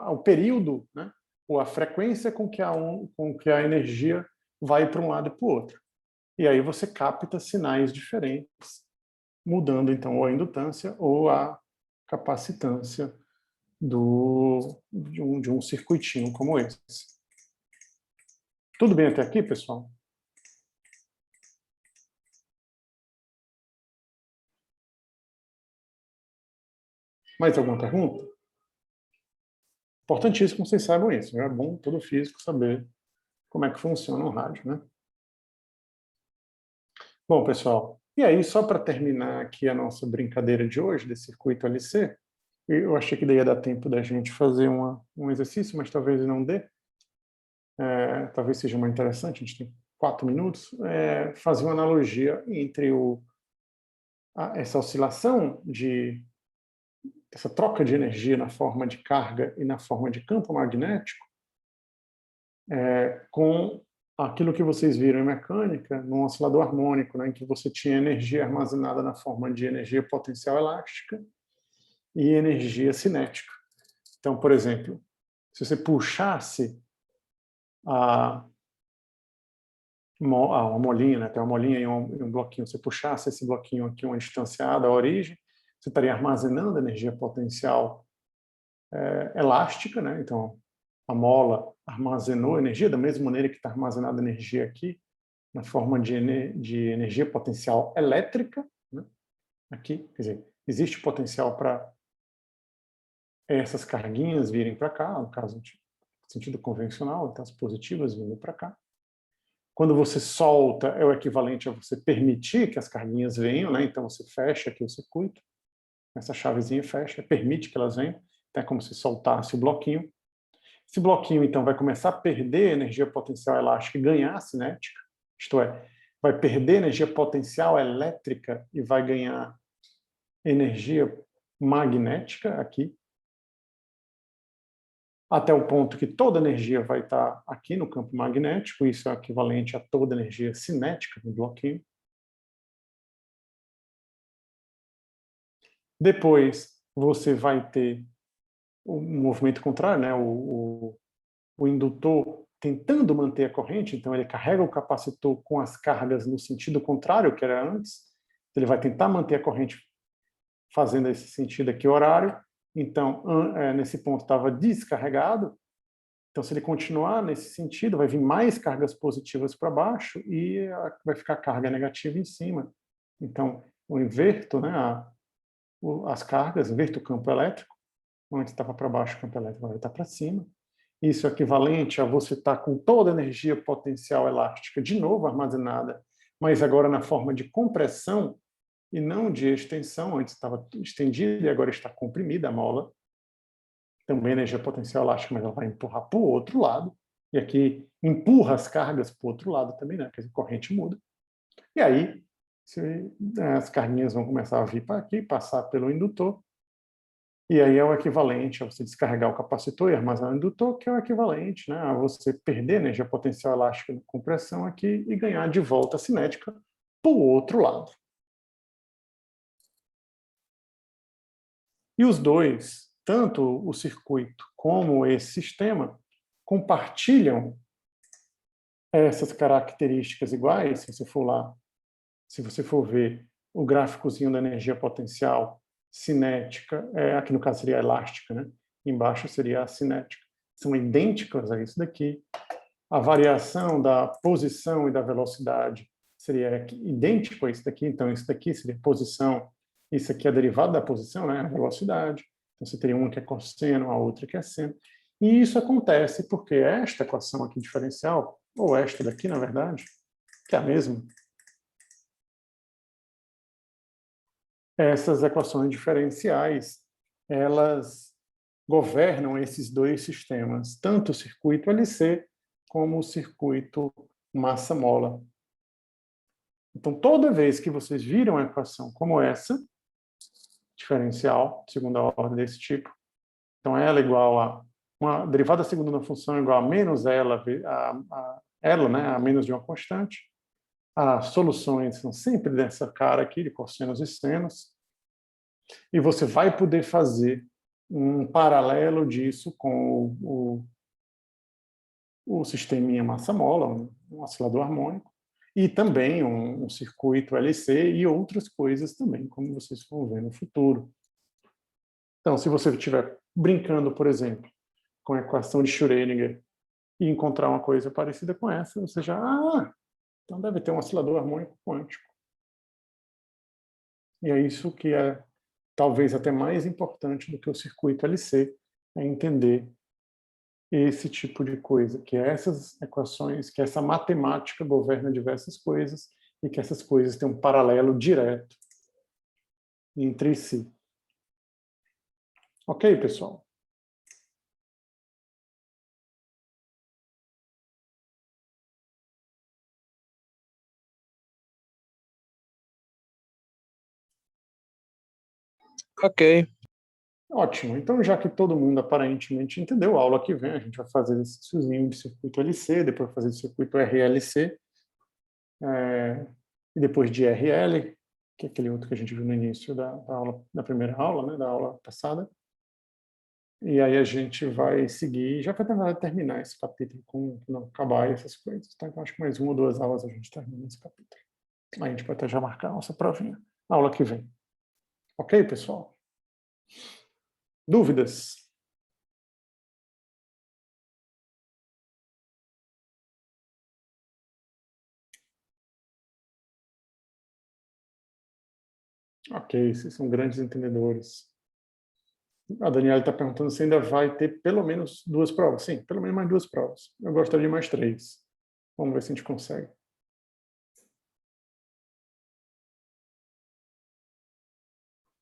S1: o período, né, ou a frequência com que a energia vai para um lado e para o outro. E aí você capta sinais diferentes, mudando então ou a indutância ou a capacitância de um circuitinho como esse. Tudo bem até aqui, pessoal? Mais alguma pergunta? Importantíssimo que vocês saibam isso. É bom todo físico saber como é que funciona o rádio, né? Bom, pessoal, e aí, só para terminar aqui a nossa brincadeira de hoje, desse circuito LC, eu achei que daí ia dar tempo da gente fazer um exercício, mas talvez não dê. Talvez seja mais interessante, a gente tem 4 minutos, fazer uma analogia entre essa oscilação essa troca de energia na forma de carga e na forma de campo magnético, com aquilo que vocês viram em mecânica, num oscilador harmônico, né, em que você tinha energia armazenada na forma de energia potencial elástica e energia cinética. Então, por exemplo, se você puxasse uma molinha, né, tem uma molinha e um bloquinho, você puxasse esse bloquinho aqui uma distanciada à origem, você estaria armazenando energia potencial elástica, né? Então a mola armazenou energia da mesma maneira que está armazenada energia aqui, na forma de energia potencial elétrica, né? Aqui, quer dizer, existe potencial para essas carguinhas virem para cá, no caso, no sentido convencional, então as positivas vindo para cá. Quando você solta, é o equivalente a você permitir que as carguinhas venham, né? Então você fecha aqui o circuito, essa chavezinha fecha, permite que elas venham, então é como se soltasse o bloquinho. Esse bloquinho, então, vai começar a perder energia potencial elástica e ganhar cinética, isto é, vai perder energia potencial elétrica e vai ganhar energia magnética aqui, até o ponto que toda energia vai estar aqui no campo magnético, isso é equivalente a toda energia cinética do bloquinho. Depois, você vai ter um movimento contrário, né? O indutor tentando manter a corrente, então ele carrega o capacitor com as cargas no sentido contrário que era antes, ele vai tentar manter a corrente fazendo esse sentido aqui horário, então nesse ponto estava descarregado, então se ele continuar nesse sentido, vai vir mais cargas positivas para baixo e vai ficar carga negativa em cima. Então eu inverto, né, as cargas, inverto o campo elétrico, onde estava para baixo o campo elétrico vai estar para cima. Isso é equivalente a você estar com toda a energia potencial elástica de novo armazenada, mas agora na forma de compressão e não de extensão. Antes estava estendida e agora está comprimida a mola. Também energia potencial elástica, mas ela vai empurrar para o outro lado. E aqui empurra as cargas para o outro lado também, né? Porque a corrente muda. E aí as carguinhas vão começar a vir para aqui, passar pelo indutor. E aí é o equivalente a você descarregar o capacitor e armazenar o indutor, que é o equivalente, né, a você perder energia potencial elástica de compressão aqui e ganhar de volta a cinética para o outro lado. E os dois, tanto o circuito como esse sistema, compartilham essas características iguais. Se você for lá, se você for ver o gráficozinho da energia potencial cinética, aqui no caso seria elástica, né? Embaixo seria a cinética. São idênticas a isso daqui. A variação da posição e da velocidade seria idêntico a isso daqui. Então, isso daqui seria posição, isso aqui é derivado da posição, né? A velocidade. Então, você teria uma que é cosseno, a outra que é seno. E isso acontece porque esta equação aqui diferencial, ou esta daqui, na verdade, que é a mesma, essas equações diferenciais, elas governam esses dois sistemas, tanto o circuito LC como o circuito massa-mola. Então, toda vez que vocês viram uma equação como essa, diferencial de segunda ordem desse tipo. Então, ela é igual a... Uma derivada segunda da função é igual a menos ela, ela, né, a menos de uma constante. As soluções são sempre dessa cara aqui, de cossenos e senos. E você vai poder fazer um paralelo disso com o sisteminha massa-mola, um oscilador harmônico, e também um circuito LC e outras coisas também, como vocês vão ver no futuro. Então, se você estiver brincando, por exemplo, com a equação de Schrödinger e encontrar uma coisa parecida com essa, você já, então deve ter um oscilador harmônico quântico. E é isso que é talvez até mais importante do que o circuito LC, é entender esse tipo de coisa, que essas equações, que essa matemática governa diversas coisas e que essas coisas têm um paralelo direto entre si. Ok, pessoal?
S2: Ok.
S1: Ótimo. Então, já que todo mundo aparentemente entendeu, a aula que vem a gente vai fazer esse exercíciozinho de circuito LC, depois fazer circuito RLC, e depois de RL, que é aquele outro que a gente viu no início da aula, da primeira aula, né, da aula passada. E aí a gente vai seguir, já vai terminar esse capítulo com não acabar essas coisas. Tá? Então, acho que mais 1 ou 2 aulas a gente termina esse capítulo. Aí a gente pode até já marcar a nossa provinha, na aula que vem. Ok, pessoal? Dúvidas? Ok, vocês são grandes entendedores. A Daniela está perguntando se ainda vai ter pelo menos 2 provas. Sim, pelo menos mais 2 provas. Eu gostaria de mais 3. Vamos ver se a gente consegue.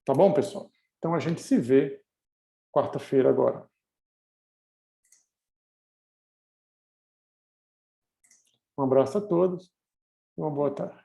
S1: Tá bom, pessoal? Então a gente se vê quarta-feira agora. Um abraço a todos e uma boa tarde.